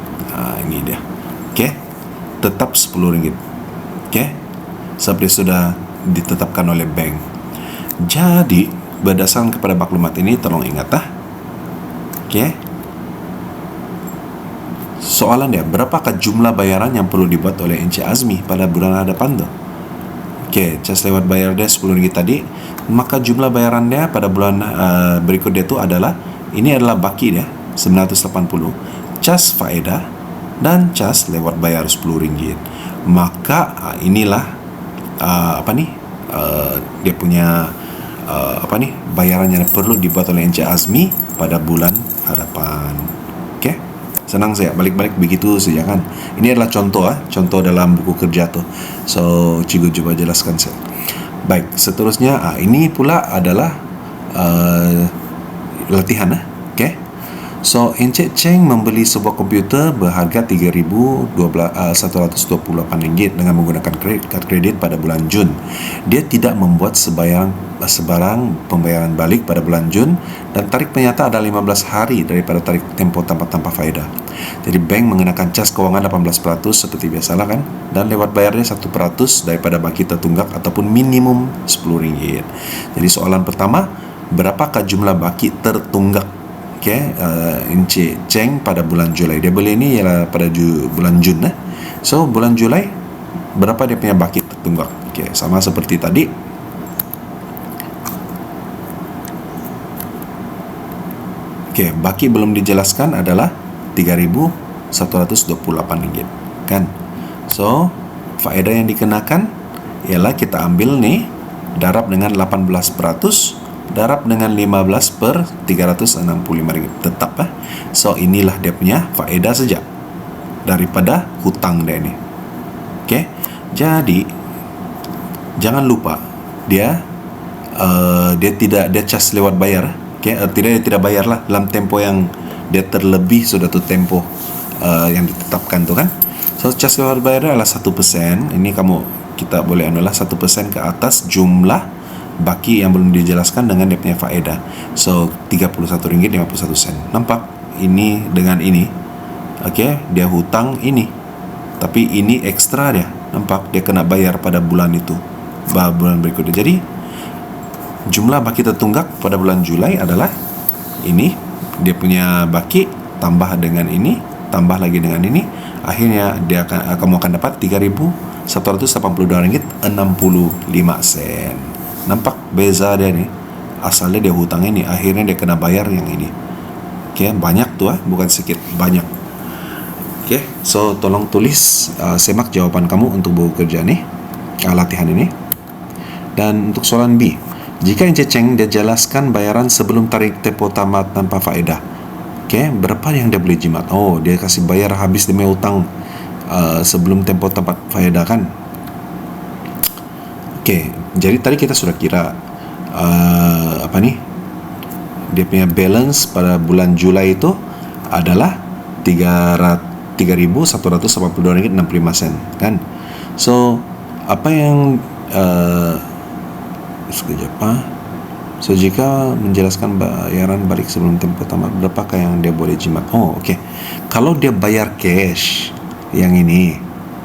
Ini dia. Okey. Tetap RM10. Okey. Sebab dia sudah ditetapkan oleh bank. Jadi, berdasarkan kepada maklumat ini, tolong ingat Okey. Soalan dia, berapakah jumlah bayaran yang perlu dibuat oleh Encik Azmi pada bulan hadapan tu? Okey, cas lewat bayar dia RM10 tadi, maka jumlah bayaran dia pada bulan berikut dia tu adalah, ini adalah baki dia 980, cas faedah dan cas lewat bayar RM10. Maka inilah dia punya bayaran yang perlu dibuat oleh Encik Azmi pada bulan hadapan. Okey. Senang saya, balik-balik begitu saja kan. Ini adalah contoh dalam buku kerja tu. So, cikgu coba jelaskan saya. Baik, seterusnya ini pula adalah latihan Okey. So, Encik Cheng membeli sebuah komputer berharga RM3,128 dengan menggunakan kad kredit pada bulan Jun. Dia tidak membuat sebarang pembayaran balik pada bulan Jun dan tarik penyata ada 15 hari daripada tarik tempoh tanpa faedah. Jadi bank mengenakan cas kewangan 18% seperti biasalah kan, dan lewat bayarnya 1% daripada baki tertunggak ataupun minimum RM10. Jadi soalan pertama, berapakah jumlah baki tertunggak Encik Cheng pada bulan Julai? Dia beli ini ialah pada bulan Jun So bulan Julai berapa dia punya baki tertunggak? Sama seperti tadi. Baki belum dijelaskan adalah RM3,128 kan. So faedah yang dikenakan ialah kita ambil nih, darab dengan 18%, darab dengan 15/365 tetap So inilah dia punya faedah saja daripada hutang dia ni. Okey. Jadi jangan lupa dia dia cas lewat bayar, dia tidak bayar lah dalam tempo yang dia terlebih sudah tuh tempo yang ditetapkan tuh kan. So cas lewat bayar adalah 1%. Ini kita boleh anulah 1% ke atas jumlah baki yang belum dijelaskan dengan dia punya faedah. So Rp31.51. Nampak ini dengan ini, dia hutang ini, tapi ini ekstra dia. Nampak dia kena bayar pada bulan itu, bulan berikutnya. Jadi jumlah baki tertunggak pada bulan Julai adalah ini, dia punya baki tambah dengan ini, tambah lagi dengan ini, akhirnya kamu akan dapat Rp3.182.65. Nampak beza dia nih. Asalnya dia hutang ini, akhirnya dia kena bayar yang ini. Banyak tuh, bukan sedikit, banyak. So tolong tulis, semak jawaban kamu untuk buku kerja nih, latihan ini. Dan untuk soalan B, jika Encik Cheng dia jelaskan bayaran sebelum tarik tempo tamat tanpa faedah, berapa yang dia boleh jimat? Oh, dia kasih bayar habis demi hutang sebelum tempo tamat faedah kan? Jadi tadi kita sudah kira dia punya balance pada bulan Julai itu adalah Rp3.182.65 kan. So apa yang so jika menjelaskan bayaran balik sebelum tempo tamat, berapakah yang dia boleh jimat? Kalau dia bayar cash, yang ini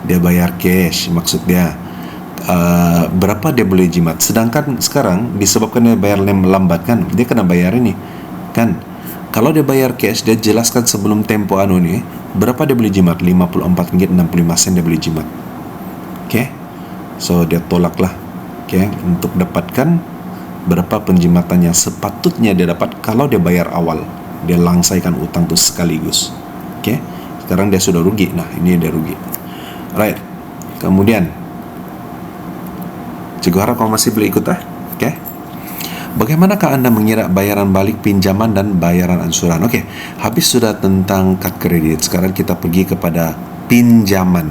dia bayar cash, maksud dia berapa dia boleh jimat. Sedangkan sekarang disebabkan dia bayar lambat kan, dia kena bayar ini kan. Kalau dia bayar cash, dia jelaskan sebelum tempo nih, berapa dia boleh jimat? Rp54.65 dia boleh jimat. So dia tolak lah. Untuk dapatkan berapa penjimatan yang sepatutnya dia dapat kalau dia bayar awal, dia langsaikan utang tuh sekaligus. Sekarang dia sudah rugi. Nah, ini dia rugi. Right. Kemudian Cikgu harap kamu masih boleh ikut Bagaimanakah Anda mengira bayaran balik pinjaman dan bayaran ansuran? Habis sudah tentang kad kredit. Sekarang kita pergi kepada pinjaman.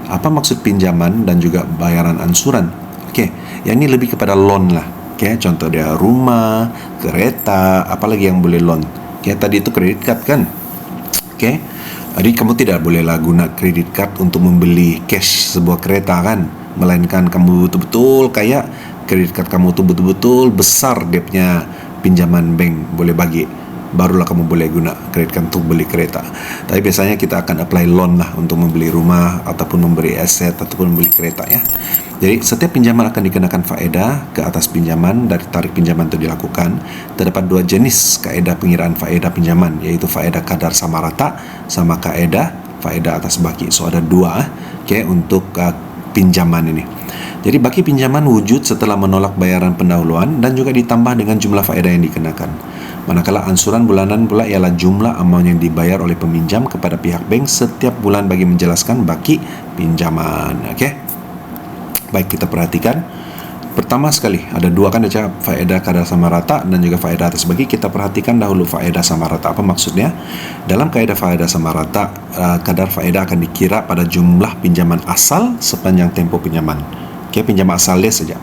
Apa maksud pinjaman dan juga bayaran ansuran? Yang ini lebih kepada loan lah. Contoh dia rumah, kereta, apalagi yang boleh loan. Tadi itu kredit card kan? Jadi kamu tidak bolehlah guna kredit card untuk membeli cash sebuah kereta kan? Melainkan kamu betul-betul kayak kredit card kamu tuh betul-betul besar dia punya pinjaman bank boleh bagi, barulah kamu boleh guna kredit card untuk beli kereta. Tapi biasanya kita akan apply loan lah untuk membeli rumah ataupun membeli aset ataupun membeli kereta ya. Jadi setiap pinjaman akan dikenakan faedah ke atas pinjaman dari tarik pinjaman itu dilakukan. Terdapat dua jenis kaedah pengiraan faedah pinjaman, yaitu faedah kadar sama rata sama kaedah faedah atas baki. So ada dua untuk pinjaman ini. Jadi baki pinjaman wujud setelah menolak bayaran pendahuluan dan juga ditambah dengan jumlah faedah yang dikenakan. Manakala ansuran bulanan pula ialah jumlah amount yang dibayar oleh peminjam kepada pihak bank setiap bulan bagi menjelaskan baki pinjaman. Baik, kita perhatikan. Pertama sekali, ada dua kan dia cakap faedah kadar sama rata dan juga faedah atas baki. Kita perhatikan dahulu faedah sama rata. Apa maksudnya? Dalam kaedah faedah sama rata, kadar faedah akan dikira pada jumlah pinjaman asal sepanjang tempo pinjaman. Pinjaman asalnya saja.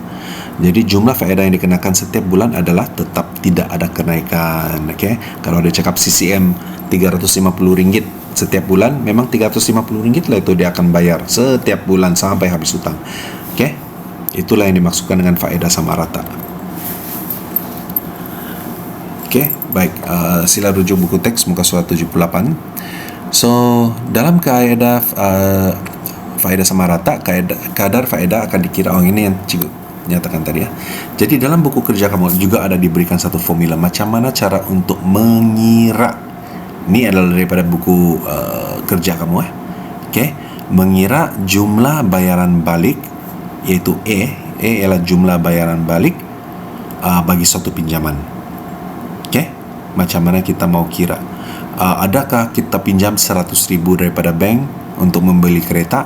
Jadi jumlah faedah yang dikenakan setiap bulan adalah tetap tidak ada kenaikan. Kalau dia cakap CCM RM350 setiap bulan, memang RM350 lah itu dia akan bayar setiap bulan sampai habis hutang. Itulah yang dimaksudkan dengan faedah sama rata. Baik, sila rujuk buku teks muka surat 78. So, dalam kaedah faedah sama rata, kadar faedah akan dikira ini yang cikgu nyatakan tadi ya. Jadi dalam buku kerja kamu juga ada diberikan satu formula macam mana cara untuk mengira. Ini adalah daripada buku kerja kamu mengira jumlah bayaran balik, yaitu E ialah jumlah bayaran balik bagi suatu pinjaman. Macam mana kita mau kira? Adakah kita pinjam 100.000 daripada bank untuk membeli kereta,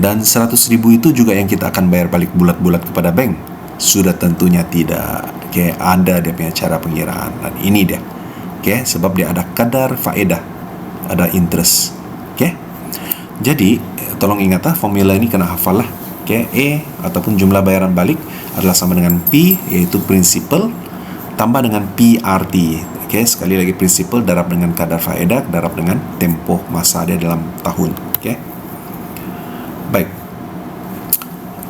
dan 100.000 itu juga yang kita akan bayar balik bulat-bulat kepada bank? Sudah tentunya tidak. Ada dia punya cara pengiraan, dan ini dia. Sebab dia ada kadar faedah, ada interest. Jadi tolong ingat formula ini kena hafal lah. Okay, A ataupun jumlah bayaran balik adalah sama dengan P, iaitu principal, tambah dengan PRT. Okay, sekali lagi principal darab dengan kadar faedah, darab dengan tempoh masa dia dalam tahun. Okay. Baik.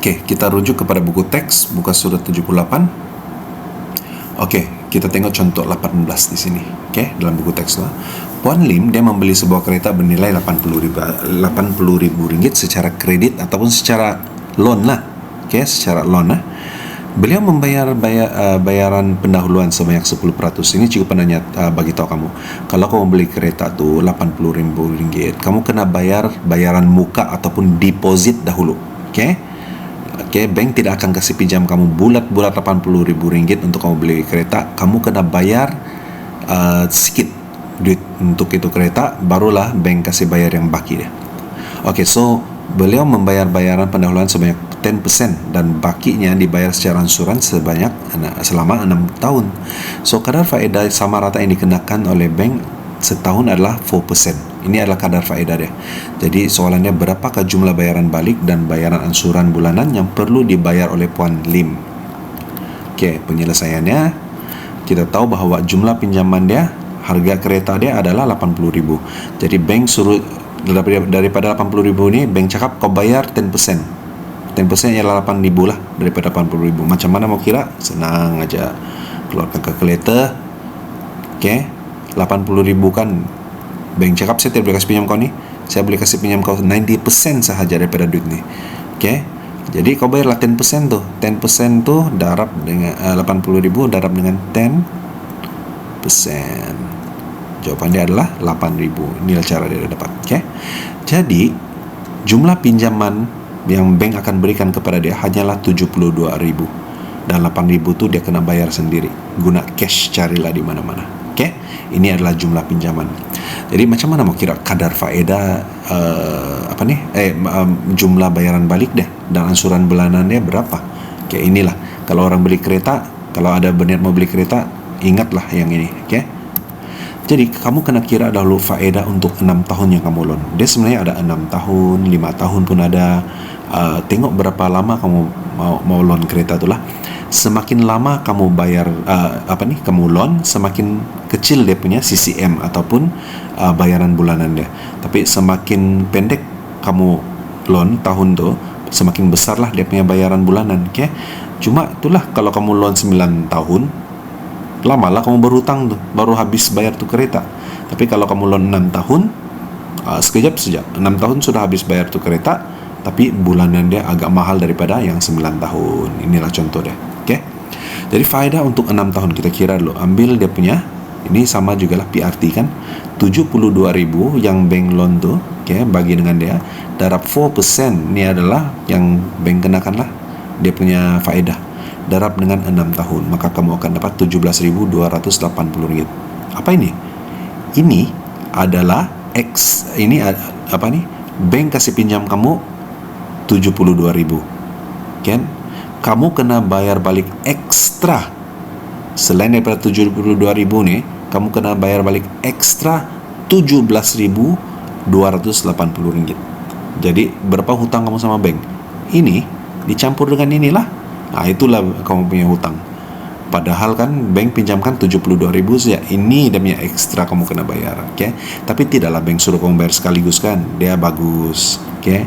Okay, kita rujuk kepada buku teks, muka surat 78. Okay, kita tengok contoh 18 di sini. Okay, dalam buku teks tu. Puan Lim, dia membeli sebuah kereta bernilai RM80,000 secara kredit ataupun secara loan lah. Okay, secara loan lah. Beliau membayar bayaran pendahuluan sebanyak 10%. Ini cikgu pernah bagi tahu kamu. Kalau kamu beli kereta tu RM80,000, kamu kena bayar bayaran muka ataupun deposit dahulu. Okay? Okay, bank tidak akan kasih pinjam kamu bulat-bulat RM80,000 untuk kamu beli kereta. Kamu kena bayar sedikit duit untuk itu kereta, barulah bank kasih bayar yang baki dia. Okay, so beliau membayar bayaran pendahuluan sebanyak 10% dan bakinya dibayar secara ansuran selama 6 tahun. So kadar faedah sama rata yang dikenakan oleh bank setahun adalah 4%. Ini adalah kadar faedah dia. Jadi soalannya, berapakah jumlah bayaran balik dan bayaran ansuran bulanan yang perlu dibayar oleh Puan Lim? Okey, penyelesaiannya, kita tahu bahawa jumlah pinjaman dia, harga kereta dia adalah RM80,000. Jadi bank suruh daripada RM80,000 ni, bank cakap kau bayar 10%. 10% ialah RM8,000 lah daripada RM80,000. Macam mana mau kira? Senang aja. Keluarkan kalkulator. Okey. RM80,000 kan, bank cakap saya tidak boleh kasih pinjam kau ni. Saya boleh kasih pinjam kau 90% sahaja daripada duit ni. Okey. Jadi kau bayarlah 10% tu. 10% tu darab dengan RM80,000 darab dengan 10%. Jawapan dia adalah RM8,000. Inilah cara dia dapat. Okay? Jadi jumlah pinjaman yang bank akan berikan kepada dia hanyalah RM72,000. Dan RM8,000 tu dia kena bayar sendiri. Guna cash, carilah di mana-mana. Okay? Ini adalah jumlah pinjaman. Jadi macam mana mau kira kadar faedah jumlah bayaran balik dia dan ansuran bulanan dia berapa? Okay, inilah. Kalau orang beli kereta, kalau ada berniat mau beli kereta, ingatlah yang ini. Okay? Jadi kamu kena kira dahulu faedah untuk 6 tahun yang kamu loan. Dia sebenarnya ada 6 tahun, 5 tahun pun ada. Tengok berapa lama kamu mau loan kereta itulah. Semakin lama kamu bayar kamu loan, semakin kecil dia punya CCM ataupun bayaran bulanan dia. Tapi semakin pendek kamu loan tahun tu, semakin besarlah dia punya bayaran bulanan. Okay? Cuma itulah, kalau kamu loan 9 tahun, lamalah kamu berhutang tu, baru habis bayar tu kereta. Tapi kalau kamu loan 6 tahun, sekejap saja 6 tahun sudah habis bayar tu kereta, tapi bulanan dia agak mahal daripada yang 9 tahun. Inilah contoh dia. Okay? Jadi faedah untuk 6 tahun kita kira dulu. Ambil dia punya, ini sama jugalah PRT kan, 72,000 yang bank loan tu, okay, bagi dengan dia darab 4%. Ini adalah yang bank kenakan lah, dia punya faedah. Darab dengan 6 tahun, maka kamu akan dapat RM17,280. Apa ini? Ini adalah bank kasih pinjam kamu 72,000. Kan? Kamu kena bayar balik ekstra. Selain daripada 72,000 ni, kamu kena bayar balik ekstra RM17,280. Jadi berapa hutang kamu sama bank? Ini dicampur dengan inilah. Itulah kamu punya hutang. Padahal kan bank pinjamkan 72,000 saja. Ini dia punya ekstra kamu kena bayar. Okay? Tapi tidaklah bank suruh kamu bayar sekaligus kan. Dia bagus. Okay?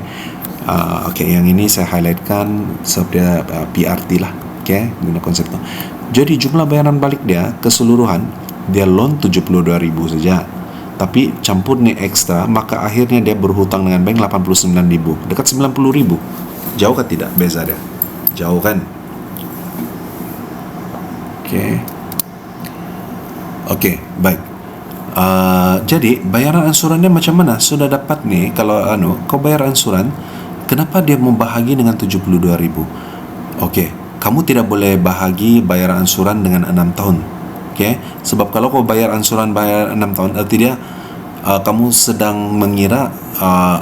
Yang ini saya highlightkan seperti PRT lah. Okay? Guna konsep itu. Jadi jumlah bayaran balik dia keseluruhan, dia loan 72,000 saja. Tapi campur ni ekstra, maka akhirnya dia berhutang dengan bank 89,000. Dekat 90,000. Jauh kan tidak beza dia? Jauh kan? Okey, baik. Jadi bayaran ansurannya macam mana? Sudah dapat ni, kalau kau bayar ansuran, kenapa dia membahagi dengan 72,000? Okey, kamu tidak boleh bahagi bayaran ansuran dengan 6 tahun. Okey, sebab kalau kau bayar ansuran 6 tahun, arti dia kamu sedang mengira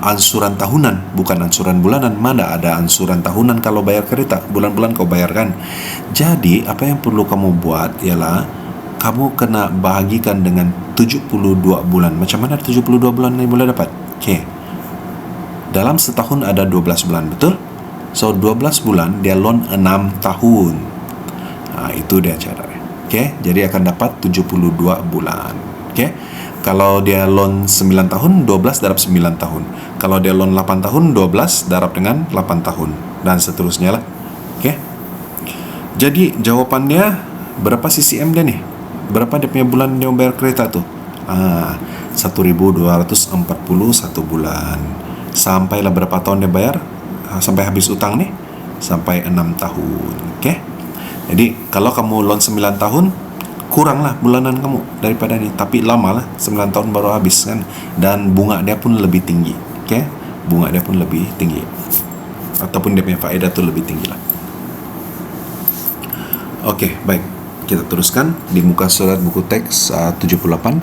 ansuran tahunan, bukan ansuran bulanan. Mana ada ansuran tahunan kalau bayar kereta, bulan-bulan kau bayarkan. Jadi apa yang perlu kamu buat ialah kamu kena bahagikan dengan 72 bulan. Macam mana 72 bulan ni boleh dapat? Okey, dalam setahun ada 12 bulan, betul? So 12 bulan dia loan 6 tahun. Itu dia caranya. Jadi akan dapat 72 bulan. Kalau dia loan 9 tahun, 12 darab 9 tahun. Kalau dia loan 8 tahun, 12 darab dengan 8 tahun. Dan seterusnya lah. Jadi jawapannya, berapa CCM dia nih? Berapa dia punya bulan dia bayar kereta tu? 1.241 bulan. Sampailah berapa tahun dia bayar? Sampai habis utang nih? Sampai 6 tahun. Jadi kalau kamu loan 9 tahun, kuranglah bulanan kamu daripada ni. Tapi lama lah, 9 tahun baru habis kan. Dan bunga dia pun lebih tinggi. Bunga dia pun lebih tinggi. Ataupun dia punya faedah tu lebih tinggi lah. Baik. Kita teruskan di muka surat buku teks 78.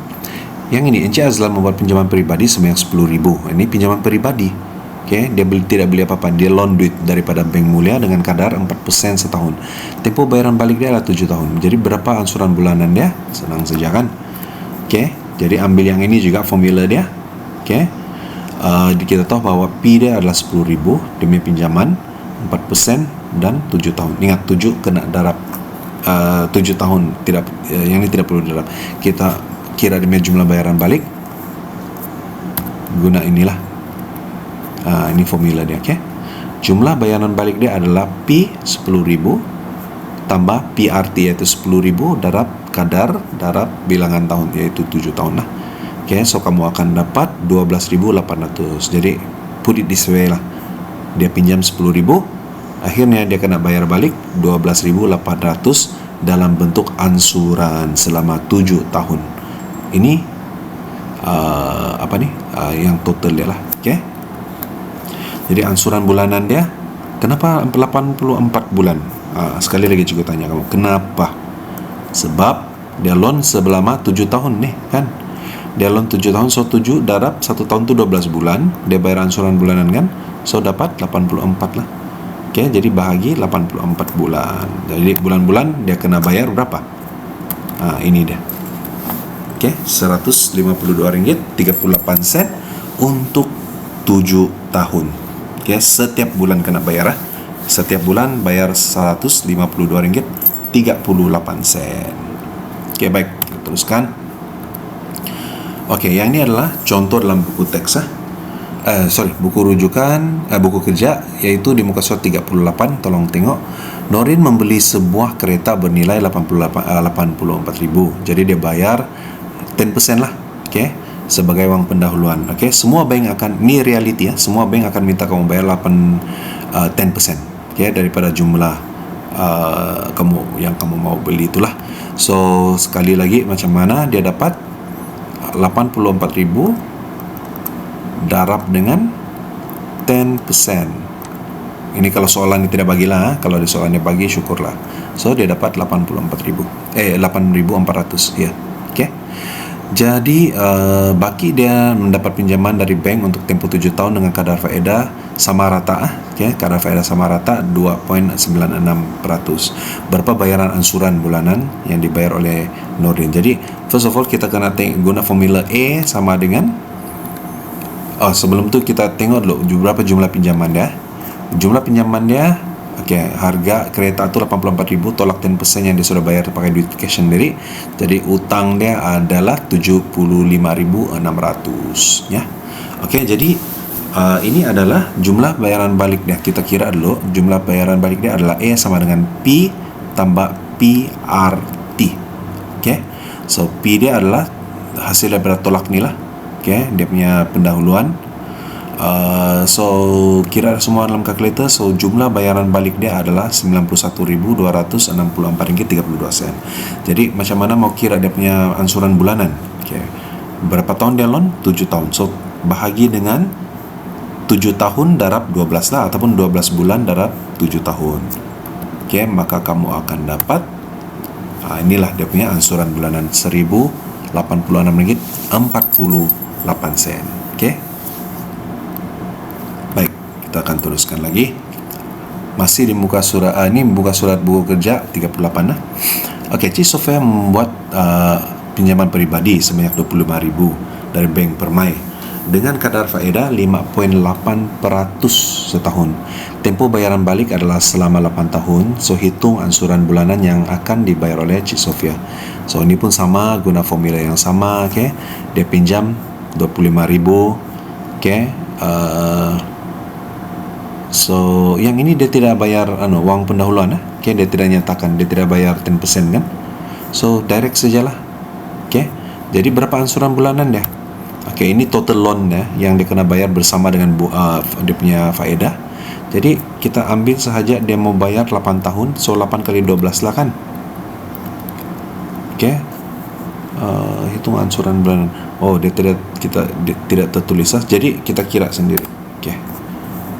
Yang ini, Encik Azlan membuat pinjaman peribadi sebanyak 10,000. Ini pinjaman peribadi. Dia tidak beli apa-apa. Dia loan duit daripada Bank Mulia dengan kadar 4% setahun. Tempoh bayaran balik dia adalah 7 tahun. Jadi berapa ansuran bulanan dia? Senang saja kan? Jadi ambil yang ini juga formula dia. Kita tahu bahawa P dia adalah 10,000 demi pinjaman 4% dan 7 tahun. Ingat 7 kena darab 7 tahun, tidak, yang ini tidak perlu darab. Kita kira demi jumlah bayaran balik guna inilah. Ini formula dia. Jumlah bayaran balik dia adalah P 10,000 tambah PRT iaitu 10,000 darab kadar darab bilangan tahun iaitu 7 tahun lah. So kamu akan dapat 12.800. Jadi put it this way lah. Dia pinjam 10,000, akhirnya dia kena bayar balik 12.800 dalam bentuk ansuran selama 7 tahun. Ini yang total dia lah. Jadi ansuran bulanan dia, kenapa 84 bulan? Sekali lagi cikgu tanya kamu, kenapa? Sebab dia loan selama 7 tahun nih kan. Dia loan 7 tahun, so 7 darab 1 tahun tu 12 bulan. Dia bayar ansuran bulanan kan, so dapat 84 lah. Jadi bahagi 84 bulan. Jadi bulan-bulan dia kena bayar berapa? Ini dia. RM152.38 untuk 7 tahun. Setiap bulan kena bayar lah. Setiap bulan bayar RM152.38. Baik, kita teruskan. Yang ini adalah contoh dalam buku teks buku rujukan, buku kerja, iaitu di muka surat 38. Tolong tengok. Norin membeli sebuah kereta bernilai 84,000. Jadi dia bayar 10% lah. Sebagai wang pendahuluan. Semua bank akan, ni reality ya, semua bank akan minta kamu bayar 10% daripada jumlah yang kamu mau beli itulah. So sekali lagi, macam mana dia dapat 84,000 darab dengan 10%. Ini kalau soalan ini tidak bagilah. Kalau ada soalan dia bagi, syukurlah. So dia dapat 8.400 ya. Jadi baki dia mendapat pinjaman dari bank untuk tempoh 7 tahun dengan kadar faedah sama rata. Kadar faedah sama rata 2.96%. Berapa bayaran ansuran bulanan yang dibayar oleh Nordin? Jadi first of all kita kena guna formula A sama dengan sebelum tu kita tengok dulu berapa jumlah pinjaman dia. Jumlah pinjaman dia, harga kereta tu 84,000 tolak 10% yang dia sudah bayar pakai duit cash sendiri. Jadi utang dia adalah 75.600 ya. Jadi ini adalah jumlah bayaran balik dia. Kita kira dulu jumlah bayaran balik dia adalah E sama dengan P tambah PRT. So P dia adalah hasil daripada tolak ni lah. Dia punya pendahuluan. So kira semua dalam kalkulator. So jumlah bayaran balik dia adalah RM91,264.32. Jadi macam mana mau kira dia punya ansuran bulanan? Berapa tahun dia loan? 7 tahun. So bahagi dengan 7 tahun darab 12 lah, ataupun 12 bulan darab 7 tahun. Maka kamu akan dapat inilah dia punya ansuran bulanan RM1,086.48. Baik, kita akan teruskan lagi. Masih di muka surat ini muka surat buku kerja 38 lah. Cik Sofia membuat pinjaman peribadi sebanyak 25,000 dari Bank Permai dengan kadar faedah 5.8% setahun. Tempoh bayaran balik adalah selama 8 tahun. So hitung ansuran bulanan yang akan dibayar oleh Cik Sofia. So ini pun sama, guna formula yang sama. Okay, dia pinjam 25,000. Okay, so yang ini dia tidak bayar wang pendahuluan. Okay, dia tidak nyatakan, dia tidak bayar 10% kan. So direct sajalah. Okay, jadi berapa ansuran bulanan dia? Okay, ini total loan yang dia kena bayar bersama dengan dia punya faedah. Jadi kita ambil sahaja dia mau bayar 8 tahun, so 8 kali 12 lah kan. Okay, hitung ansuran bulanan. Oh, dia tidak tertulis lah. Jadi kita kira sendiri. Okay,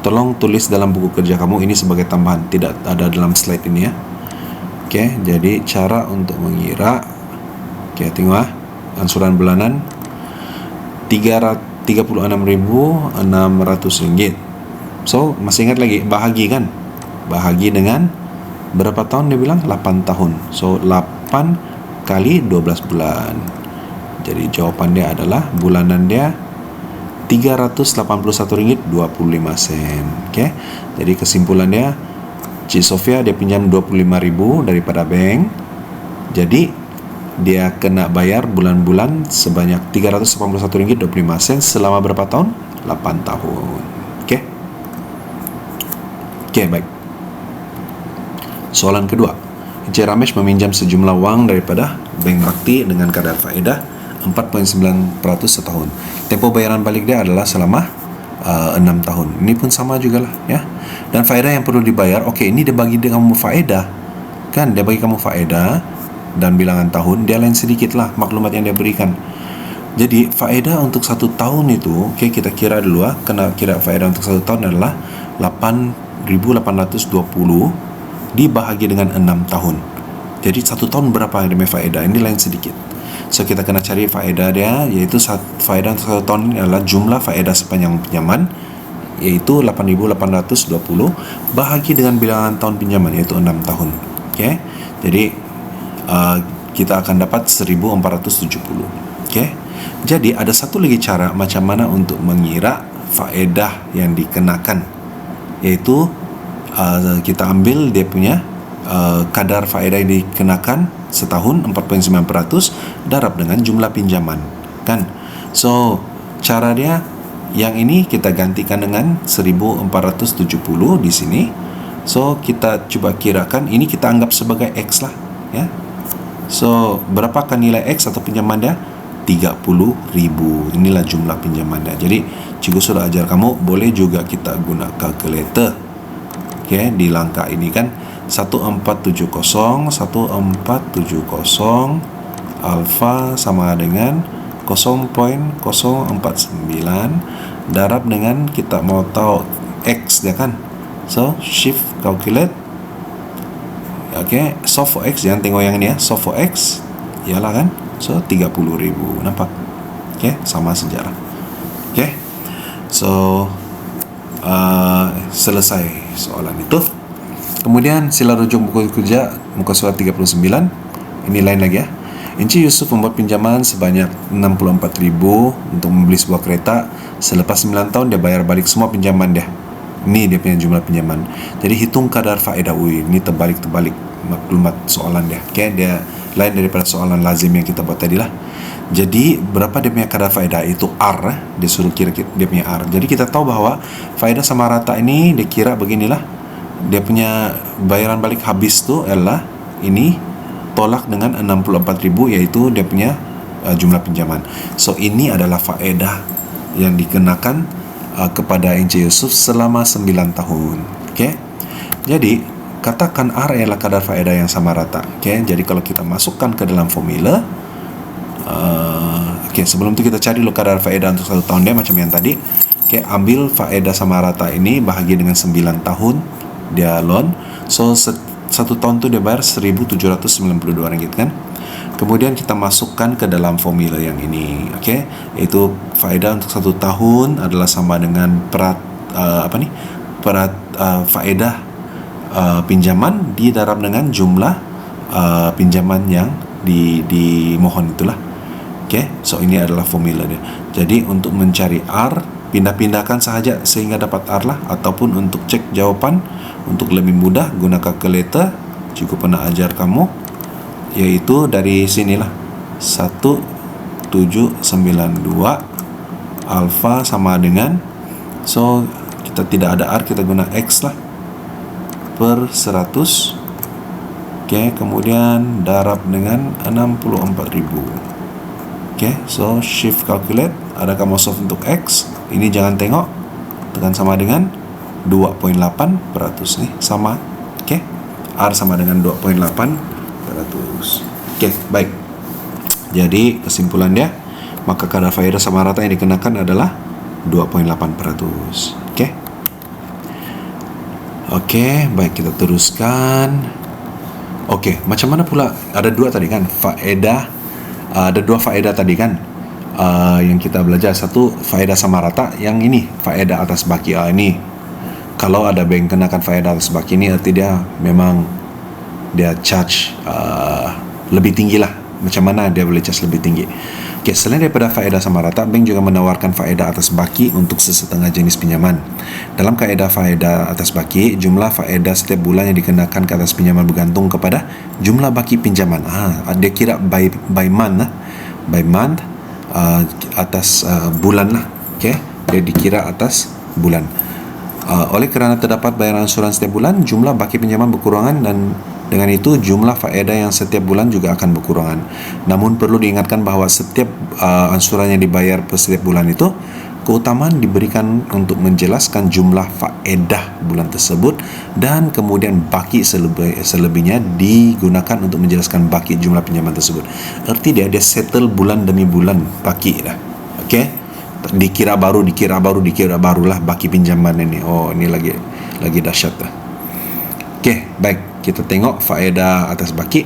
tolong tulis dalam buku kerja kamu, ini sebagai tambahan, tidak ada dalam slide ini ya. Okay, jadi cara untuk mengira. Okay, tengok ansuran bulanan Rp36,600. So masih ingat lagi, bahagi kan, bahagi dengan berapa tahun dia bilang? 8 tahun. So 8 kali 12 bulan. Jadi jawapan dia adalah bulanan dia Rp381.25. Okay, jadi kesimpulan dia, Cik Sofia dia pinjam 25,000 daripada bank. Jadi dia kena bayar bulan-bulan sebanyak Rp381.25 selama berapa tahun? 8 tahun. Okey. Okey, baik. Soalan kedua. Encik Ramesh meminjam sejumlah wang daripada Bank Bakti dengan kadar faedah 4.9% setahun. Tempoh bayaran balik dia adalah selama 6 tahun. Ini pun sama jugalah ya. Dan faedah yang perlu dibayar, okey, ini dia bagi kamu faedah. Kan dia bagi kamu faedah dan bilangan tahun, dia lain sedikit lah maklumat yang dia berikan. Jadi faedah untuk 1 tahun itu, okey, kita kira dulu kena kira faedah untuk 1 tahun adalah 8.820 dibahagi dengan 6 tahun. Jadi 1 tahun berapa dia punya faedah? Ini lain sedikit. So kita kena cari faedah dia, iaitu faedah untuk 1 tahun ini adalah jumlah faedah sepanjang pinjaman, iaitu 8.820 bahagi dengan bilangan tahun pinjaman, iaitu 6 tahun. Okey. Jadi kita akan dapat 1.470. Okey. Jadi ada satu lagi cara macam mana untuk mengira faedah yang dikenakan, iaitu kita ambil dia punya kadar faedah yang dikenakan setahun 4.9% darab dengan jumlah pinjaman kan. So cara dia yang ini kita gantikan dengan 1.470 di sini. So kita coba kirakan, ini kita anggap sebagai X lah ya. So berapakah nilai X atau pinjaman dia? 30,000. Inilah jumlah pinjaman dia. Jadi cikgu sudah ajar kamu, boleh juga kita guna kalkulator. Okay, di langkah ini kan 1470 alfa sama dengan 0.049 darab dengan kita mau tahu X dia kan. So shift calculate. Okay, solve for X, jangan tengok yang ini ya. Solve for X ialah kan, so 30,000. Nampak? Okay, sama sejarah. Okay, so selesai soalan itu. Kemudian sila rujuk buku kerja muka surat 39. Ini lain lagi ya. Encik Yusuf membuat pinjaman sebanyak 64,000 untuk membeli sebuah kereta. Selepas 9 tahun dia bayar balik semua pinjaman dia. Ini dia punya jumlah pinjaman. Jadi hitung kadar faedah. Ini terbalik maklumat soalan dia. Okay, dia lain daripada soalan lazim yang kita buat tadi lah. Jadi berapa dia punya kadar faedah? Itu R. Dia suruh kira dia punya R. Jadi kita tahu bahawa faedah sama rata ini dia kira beginilah. Dia punya bayaran balik habis tu adalah ini tolak dengan 64,000, iaitu dia punya jumlah pinjaman. So ini adalah faedah yang dikenakan kepada Encik Yusuf selama 9 tahun. Okay? Jadi katakan R ialah kadar faedah yang sama rata. Okay? Jadi kalau kita masukkan ke dalam formula, sebelum itu kita cari dulu kadar faedah untuk 1 tahun dia macam yang tadi. Okay, ambil faedah sama rata ini bahagi dengan 9 tahun dia loan. So 1 tahun tu dia bayar RM1,792 kan. Kemudian kita masukkan ke dalam formula yang ini. Okay, iaitu faedah untuk 1 tahun adalah sama dengan faedah pinjaman didarab dengan jumlah pinjaman yang dimohon itulah. Oke, so ini adalah formula dia. Jadi untuk mencari R, pindah-pindahkan sahaja sehingga dapat R lah, ataupun untuk cek jawapan untuk lebih mudah guna kalkulator, cikgu pernah ajar kamu, yaitu dari sinilah 1792 alfa sama dengan, so kita tidak ada R, kita guna X lah, per 100. Oke, kemudian darab dengan 64.000. Oke, so shift calculate, ada kamu solve untuk X, ini jangan tengok, tekan sama dengan 2.8% nih, sama. Oke, R sama dengan 2.8%. Oke, baik. Jadi kesimpulan dia, maka kadar faedah sama rata yang dikenakan adalah 2.8%. Oke. Oke, baik, kita teruskan. Oke, macam mana pula, ada dua tadi kan faedah, ada dua faedah tadi kan, yang kita belajar. Satu faedah sama rata, yang ini faedah atas baki. Ini kalau ada bank kenakan faedah atas baki ini, arti dia memang dia charge lebih tinggi lah. Macam mana dia boleh charge lebih tinggi? Oke, selain daripada faedah sama rata, bank juga menawarkan faedah atas baki untuk sesetengah jenis pinjaman. Dalam kaedah faedah atas baki, jumlah faedah setiap bulan yang dikenakan ke atas pinjaman bergantung kepada jumlah baki pinjaman. Dia kira by month lah. By month, atas bulan lah. Okay? Dia dikira atas bulan. Oleh kerana terdapat bayaran angsuran setiap bulan, jumlah baki pinjaman berkurangan, dan dengan itu jumlah faedah yang setiap bulan juga akan berkurangan. Namun perlu diingatkan bahawa setiap angsuran yang dibayar per setiap bulan itu, keutamaan diberikan untuk menjelaskan jumlah faedah bulan tersebut, dan kemudian baki selebihnya digunakan untuk menjelaskan baki jumlah pinjaman tersebut. Arti dia settle bulan demi bulan baki dah. Okey, dikira baru lah baki pinjaman ini. Oh, ini lagi dahsyat dah. Okey, baik, kita tengok faedah atas baki.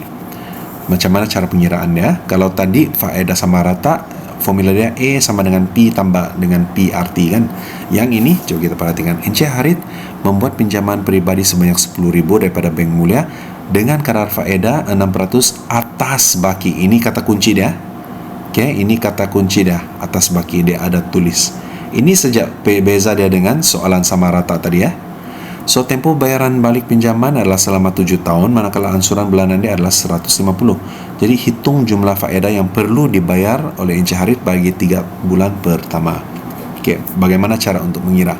Macam mana cara pengiraan dia? Kalau tadi faedah sama rata, formula dia A sama dengan P tambah dengan PRT kan. Yang ini coba kita perhatikan. Encik Harit membuat pinjaman peribadi sebanyak 10.000 daripada Bank Mulia dengan kadar faedah 6% atas baki. Ini kata kunci dia. Okey, ini kata kunci dia, atas baki. Dia ada tulis. Ini sejak beza dia dengan soalan sama rata tadi ya. So, tempoh bayaran balik pinjaman adalah selama 7 tahun, manakala angsuran bulanan dia adalah 150. Jadi, hitung jumlah faedah yang perlu dibayar oleh Encik Harit bagi 3 bulan pertama. Okey, bagaimana cara untuk mengira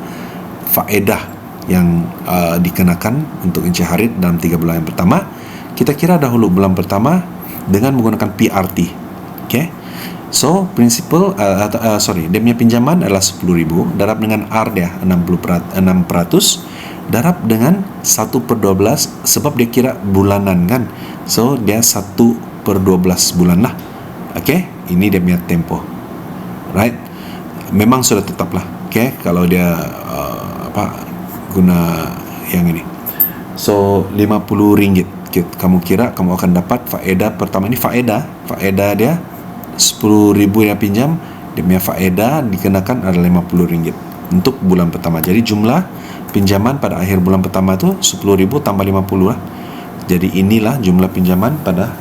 faedah yang dikenakan untuk Encik Harit dalam 3 bulan yang pertama? Kita kira dahulu bulan pertama dengan menggunakan PRT. Okey. So, prinsipal dia punya pinjaman adalah 10.000, darab dengan R dia 6%, darab dengan 1/12, sebab dia kira bulanan kan. So, dia 1/12 bulan lah. Okay, ini dia punya tempoh. Right? Memang sudah tetap lah. Okay, kalau dia guna yang ini. So, RM50. Kamu kira kamu akan dapat faedah pertama. Ini faedah dia 10.000 yang pinjam, dia punya faedah dikenakan adalah RM50 untuk bulan pertama. Jadi jumlah pinjaman pada akhir bulan pertama tu 10.000 tambah 50 lah. Jadi inilah jumlah pinjaman pada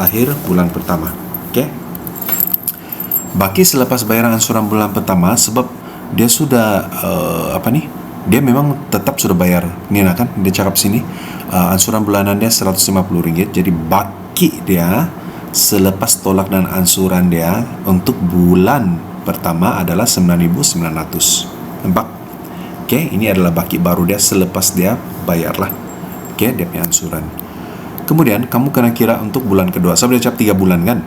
akhir bulan pertama. Okey. Baki selepas bayaran angsuran bulan pertama, sebab dia sudah dia memang tetap sudah bayar. Ni lah kan dia cakap sini, angsuran bulanan dia RM150. Jadi baki dia selepas tolak dan angsuran dia untuk bulan pertama adalah 9.900. Nampak? Okey, ini adalah baki baru dia selepas dia bayarlah. Okey, dia punya angsuran. Kemudian kamu kena kira untuk bulan kedua. Saya boleh cakap 3 bulan kan?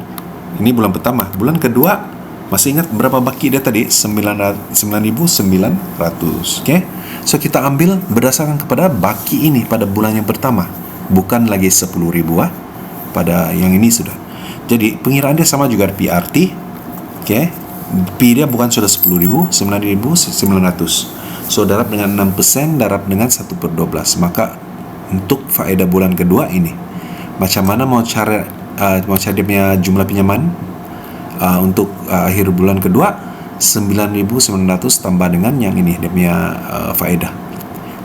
Ini bulan pertama. Bulan kedua, masih ingat berapa baki dia tadi? 9.900. Okey. So kita ambil berdasarkan kepada baki ini pada bulan yang pertama, bukan lagi 10.000 pada yang ini sudah. Jadi pengiraan dia sama juga PRT. Okey. P dia bukan sudah 10.000, 9.900. So darab dengan 6%, darab dengan 1/12. Maka untuk faedah bulan kedua ini, macam mana mau cari dia punya jumlah pinjaman untuk akhir bulan kedua? 9.900 tambah dengan yang ini dia punya faedah.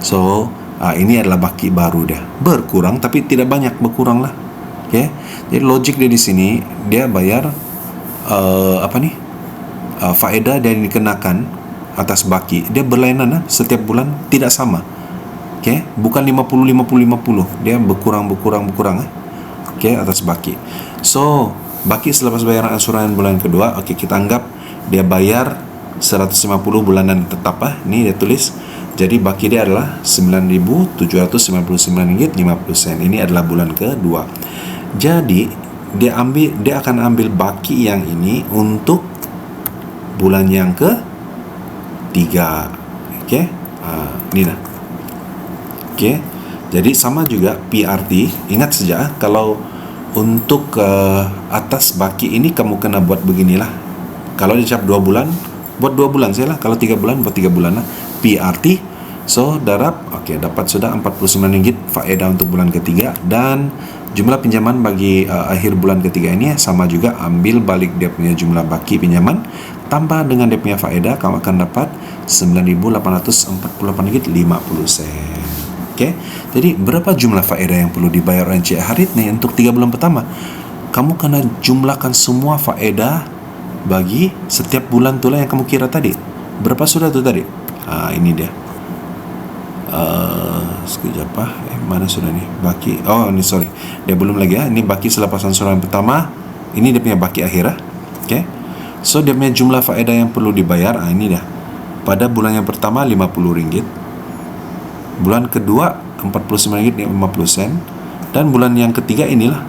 So ini adalah baki baru dia, berkurang tapi tidak banyak, berkurang lah. Okay? Jadi logik dia di sini, dia bayar faedah yang dikenakan atas baki dia berlainan setiap bulan, tidak sama. Okey, bukan 50 dia berkurang atas baki. So baki selepas bayaran angsuran bulan kedua, okey, kita anggap dia bayar 150 bulanan tetap ni dia tulis. Jadi baki dia adalah RM9,799.50. Ini adalah bulan kedua. Jadi dia akan ambil baki yang ini untuk bulan yang ketiga. Okey. Ni dah. Okey. Jadi sama juga PRT. Ingat saja kalau untuk atas baki ini kamu kena buat beginilah. Kalau dia cap 2 bulan, buat 2 bulan saja lah. Kalau 3 bulan, buat 3 bulan lah. PRT. So darab, okey, dapat sudah RM49 faedah untuk bulan ketiga. Dan jumlah pinjaman bagi akhir bulan ketiga ini sama juga, ambil balik dia punya jumlah baki pinjaman tambah dengan dia punya faedah, kamu akan dapat RM9,848.50. Okey. Jadi berapa jumlah faedah yang perlu dibayar oleh Encik Harit ni untuk 3 bulan pertama? Kamu kena jumlahkan semua faedah bagi setiap bulan tu lah yang kamu kira tadi. Berapa sudah tu tadi? Ini dia. Sekejap mana sudah ni baki. Ni sorry, dia belum lagi ini baki selepas angsuran pertama. Ini dia punya baki akhir Okay. So dia punya jumlah faedah yang perlu dibayar ini dah. Pada bulan yang pertama RM50, bulan kedua RM49.50, dan bulan yang ketiga inilah.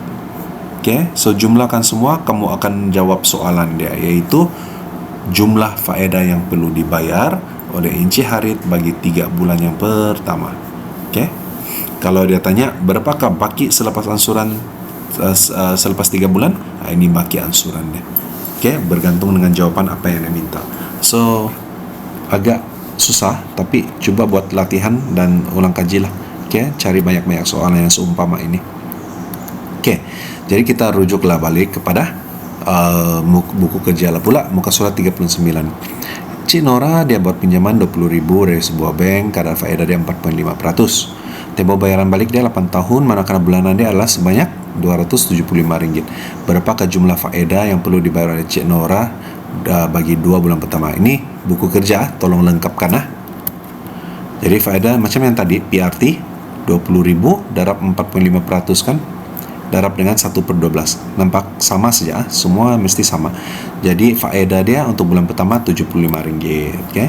Okay. So jumlahkan semua, kamu akan jawab soalan dia, iaitu jumlah faedah yang perlu dibayar oleh Encik Harit bagi 3 bulan yang pertama. Okey. Kalau dia tanya berapakah baki selepas angsuran selepas 3 bulan, ini baki angsuran dia. Okey, bergantung dengan jawapan apa yang dia minta. So agak susah, tapi cuba buat latihan dan ulang kajilah. Okey, cari banyak-banyak soalan yang seumpama ini. Okey. Jadi kita rujuklah balik kepada buku kerja lah pula, muka surat 39. Cik Nora dia buat pinjaman RM20,000 dari sebuah bank, kadar faedah dia 4.5%. Tempoh bayaran balik dia 8 tahun, manakala bulanan dia adalah sebanyak RM275. Berapakah jumlah faedah yang perlu dibayar oleh Cik Nora bagi 2 bulan pertama? Ini buku kerja, tolong lengkapkan Jadi faedah macam yang tadi, PRT RM20,000 darab 4.5% kan, darab dengan 1/12. Nampak sama saja, semua mesti sama. Jadi faedah dia untuk bulan pertama RM75. Okay.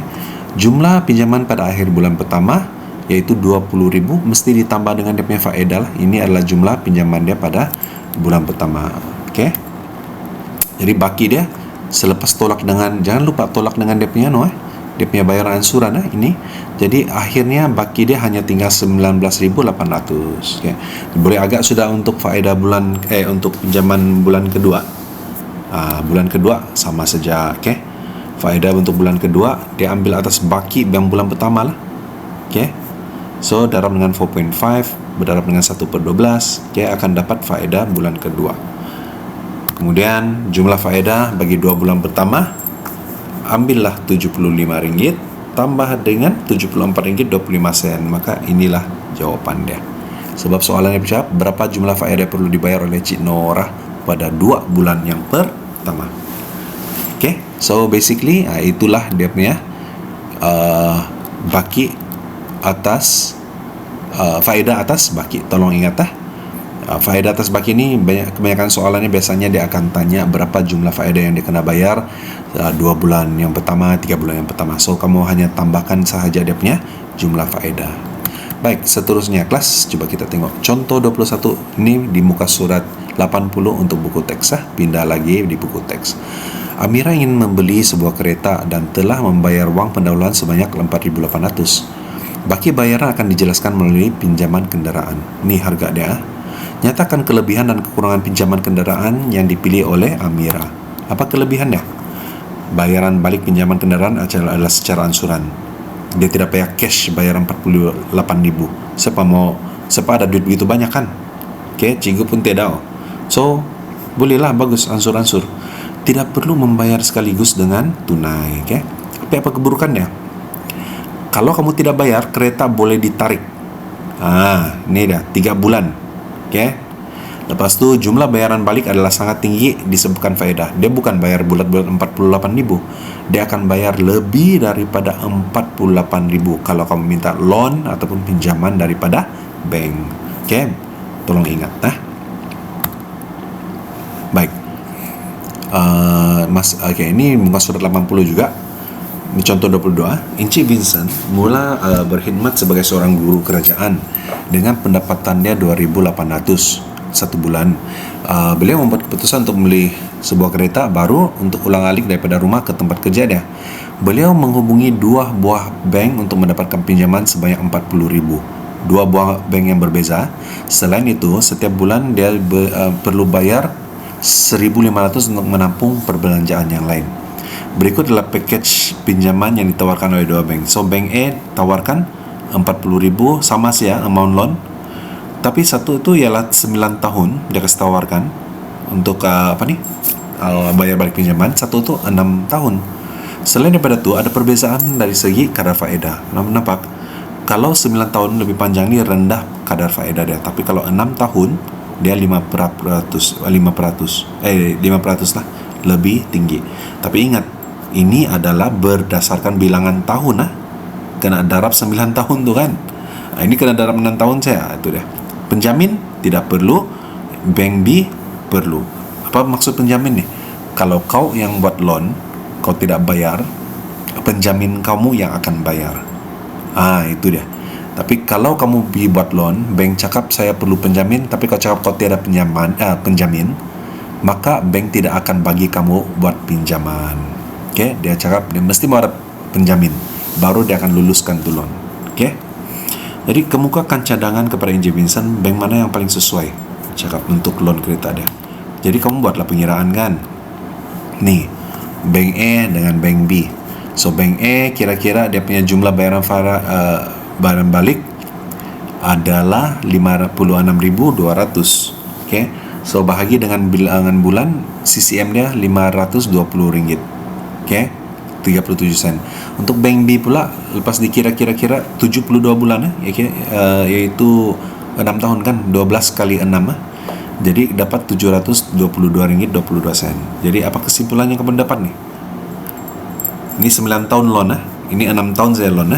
Jumlah pinjaman pada akhir bulan pertama iaitu RM20,000 mesti ditambah dengan dia punya faedah lah. Ini adalah jumlah pinjaman dia pada bulan pertama. Okay. Jadi baki dia selepas tolak dengan, jangan lupa tolak dengan dia punya dia punya bayaran angsuran ini. Jadi akhirnya baki dia hanya tinggal RM19,800. Okay. Boleh agak sudah untuk faedah bulan untuk pinjaman bulan kedua. Bulan kedua sama saja. Okay. Faedah untuk bulan kedua dia ambil atas baki yang bulan pertama lah. Okay. So darab dengan 4.5 berdarab dengan 1/12. Okay, akan dapat faedah bulan kedua. Kemudian jumlah faedah bagi 2 bulan pertama, ambillah RM75 tambah dengan RM74.25. Maka inilah jawapan dia. Sebab soalannya berapa jumlah faedah perlu dibayar oleh Cik Nora pada 2 bulan yang pertama. Okay, so basically itulah dia punya baki atas faedah atas baki. Tolong ingat faedah atas baki ini kebanyakan soalannya biasanya dia akan tanya berapa jumlah faedah yang dia kena bayar 2 bulan yang pertama, 3 bulan yang pertama. So kamu hanya tambahkan sahaja dia punya jumlah faedah. Baik, seterusnya kelas, coba kita tengok contoh 21 ini di muka surat 80 untuk buku teks. Pindah lagi di buku teks. Amira ingin membeli sebuah kereta dan telah membayar wang pendahuluan sebanyak RM4.800. Baki bayaran akan dijelaskan melalui pinjaman kendaraan. Ini harga dia. Nyatakan kelebihan dan kekurangan pinjaman kendaraan yang dipilih oleh Amira. Apa kelebihannya? Bayaran balik pinjaman kendaraan adalah secara angsuran. Dia tidak payah cash bayaran RM48,000. Siapa ada duit begitu banyak kan? Okay, cikgu pun tidak. So, bolehlah bagus ansur-ansur. Tidak perlu membayar sekaligus dengan tunai. Okay? Tapi apa keburukannya? Kalau kamu tidak bayar, kereta boleh ditarik. Ini dah 3 bulan. Okay? Lepas tu jumlah bayaran balik adalah sangat tinggi disebabkan faedah. Dia bukan bayar bulat-bulat 48.000. Dia akan bayar lebih daripada 48.000 kalau kamu minta loan ataupun pinjaman daripada bank. Okey. Tolong ingat Baik. Ini muka surat 80 juga. Ini contoh 22. Encik Vincent mula berkhidmat sebagai seorang guru kerajaan dengan pendapatan dia 2,800 satu bulan. Beliau membuat keputusan untuk membeli sebuah kereta baru untuk ulang-alik daripada rumah ke tempat kerja dia. Beliau menghubungi 2 buah bank untuk mendapatkan pinjaman sebanyak 40,000. 2 buah bank yang berbeza. Selain itu, setiap bulan dia perlu bayar 1,500 untuk menampung perbelanjaan yang lain. Berikut adalah package pinjaman yang ditawarkan oleh 2 bank. So, bank A tawarkan 40,000 sama saja amount loan. Tapi satu itu ialah 9 tahun dia kasih tawarkan untuk bayar balik pinjaman. Satu itu 6 tahun. Selain daripada itu, ada perbezaan dari segi kadar faedah. Nampak? Kalau 9 tahun lebih panjang ni rendah kadar faedah dia. Tapi kalau 6 tahun, dia 5% lah, lebih tinggi. Tapi ingat, ini adalah berdasarkan bilangan tahun Kena darab 9 tahun tu kan. Ini kena darab 6 tahun saya. Itu dia. Penjamin tidak perlu, bank B perlu. Apa maksud penjamin ni? Kalau kau yang buat loan, kau tidak bayar, penjamin kamu yang akan bayar. Itu dia. Tapi kalau kamu buat loan, bank cakap saya perlu penjamin, tapi kau cakap kau tiada penjamin, maka bank tidak akan bagi kamu buat pinjaman. Okey, dia cakap dia mesti mau ada penjamin, baru dia akan luluskan tu loan. Okey. Jadi kemukakan cadangan kepada Encik Vincent bank mana yang paling sesuai cakap untuk loan kereta dia. Jadi kamu buatlah pengiraan kan. Ni, bank A dengan bank B. So bank A kira-kira dia punya jumlah bayaran bayaran balik adalah 56,200. Okey. So bahagi dengan bilangan bulan, CCM dia RM520. Okey. 37 sen. Untuk bank B pula lepas dikira-kira 72 bulan iaitu 6 tahun kan, 12 kali 6 jadi dapat RM722.22. Jadi apa kesimpulannya kamu dapat nih? Ini 9 tahun loan ini 6 tahun saya loan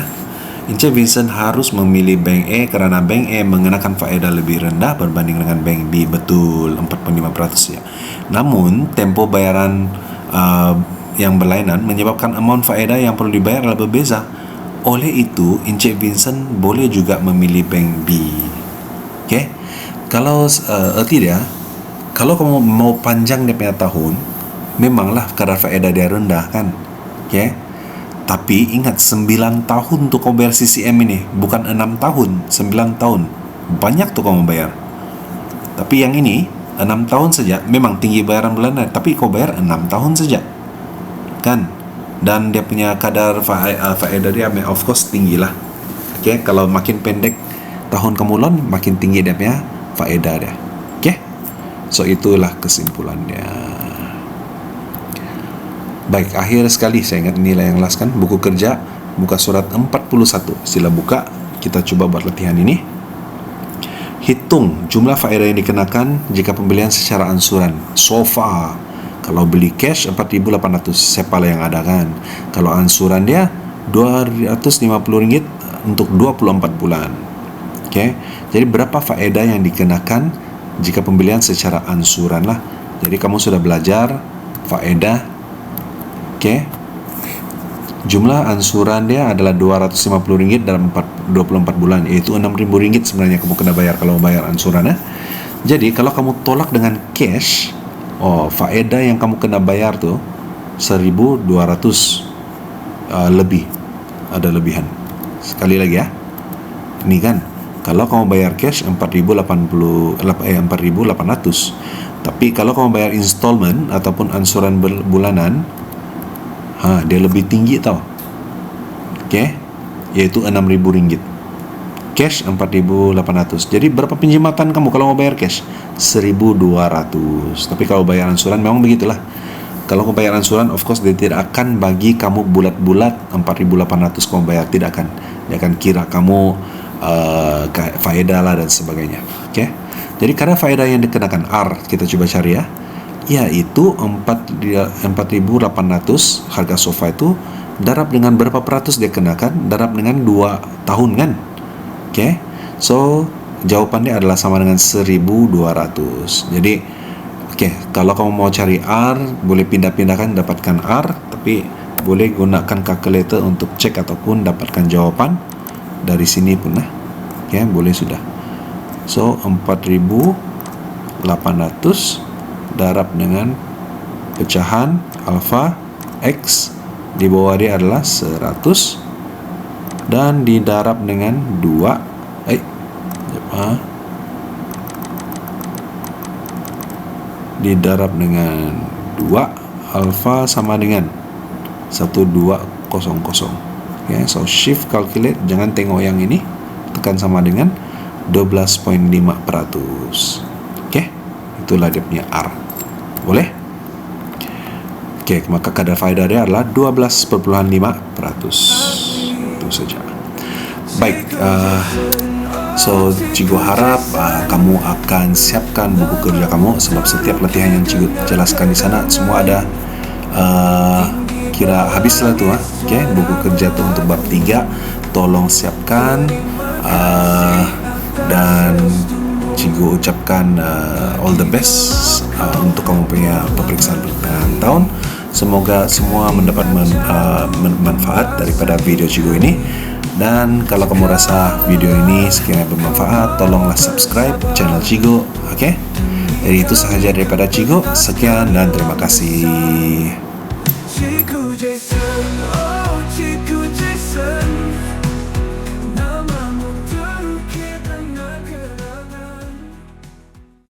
Encik Vincent harus memilih bank A kerana bank A mengenakan faedah lebih rendah berbanding dengan bank B. Betul, 45% ya. Namun tempoh bayaran yang berlainan menyebabkan amount faedah yang perlu dibayar adalah berbeza. Oleh itu, Encik Vincent boleh juga memilih bank B. Okey. Kalau erti dia, kalau kamu mau panjang dia punya tahun, memanglah kadar faedah dia rendah kan. Okey. Tapi ingat 9 tahun tu kau bayar CCM ini, bukan 6 tahun, 9 tahun. Banyak tu kamu bayar. Tapi yang ini 6 tahun saja, memang tinggi bayaran bulanan, tapi kau bayar 6 tahun saja. Kan, dan dia punya kadar faedah dia of course tinggi lah. Okay? Kalau makin pendek tahun kamu loan, makin tinggi dia punya faedah dia. Okay? So itulah kesimpulannya. Baik, akhir sekali saya ingat inilah yang last kan, buku kerja muka surat 41. Sila buka, kita cuba buat latihan ini. Hitung jumlah faedah yang dikenakan jika pembelian secara ansuran. So far, kalau beli cash 4,800, sepala yang ada kan. Kalau ansuran dia RM250 untuk 24 bulan. Okay. Jadi berapa faedah yang dikenakan jika pembelian secara ansuran lah. Jadi kamu sudah belajar faedah. Okay. Jumlah ansuran dia adalah RM250 dalam 24 bulan, iaitu RM6,000 sebenarnya kamu kena bayar kalau bayar ansuran. Jadi kalau kamu tolak dengan cash, faedah yang kamu kena bayar tu 1,200 lebih, ada lebihan. Sekali lagi ya, ini kan kalau kamu bayar cash 4,800, tapi kalau kamu bayar installment ataupun ansuran bulanan, dia lebih tinggi tau. Okay, yaitu RM6,000. Cash 4,800. Jadi berapa pinjamatan kamu kalau mau bayar cash? 1,200. Tapi kalau bayar ansuran memang begitulah. Kalau kamu bayar ansuran, of course dia tidak akan bagi kamu bulat-bulat 4,800 kamu bayar, tidak akan. Dia akan kira kamu faedah lah dan sebagainya. Okay? Jadi kadar faedah yang dikenakan R, kita coba cari ya, yaitu 4.800 harga sofa itu darab dengan berapa peratus dia kenakan? Darab dengan 2 tahun kan? Oke. So jawabannya adalah sama dengan 1.200. Jadi kalau kamu mau cari R, boleh pindah-pindahkan dapatkan R, tapi boleh gunakan calculator untuk cek ataupun dapatkan jawaban dari sini pun lah. Boleh sudah. So 4.800 darab dengan pecahan alfa X di bawah dia adalah 100 dan didarab dengan 2 didarab dengan 2 alfa sama dengan 1200. So shift calculate, jangan tengok yang ini, tekan sama dengan 12.5%. Itulah dia punya R. Boleh? Maka kadar faedah dia adalah 12.5%. Itu saja. Baik, so Cikgu harap kamu akan siapkan buku kerja kamu, sebab setiap latihan yang Cikgu jelaskan di sana semua ada kira habislah tu buku kerja tu untuk bab 3. Tolong siapkan dan Cikgu ucapkan all the best untuk kamu punya peperiksaan pertengahan tahun. Semoga semua mendapat manfaat daripada video Cikgu ini. Dan kalau kamu rasa video ini sekiranya bermanfaat, tolonglah subscribe channel Cikgu. Jadi itu sahaja daripada Cikgu. Sekian dan terima kasih.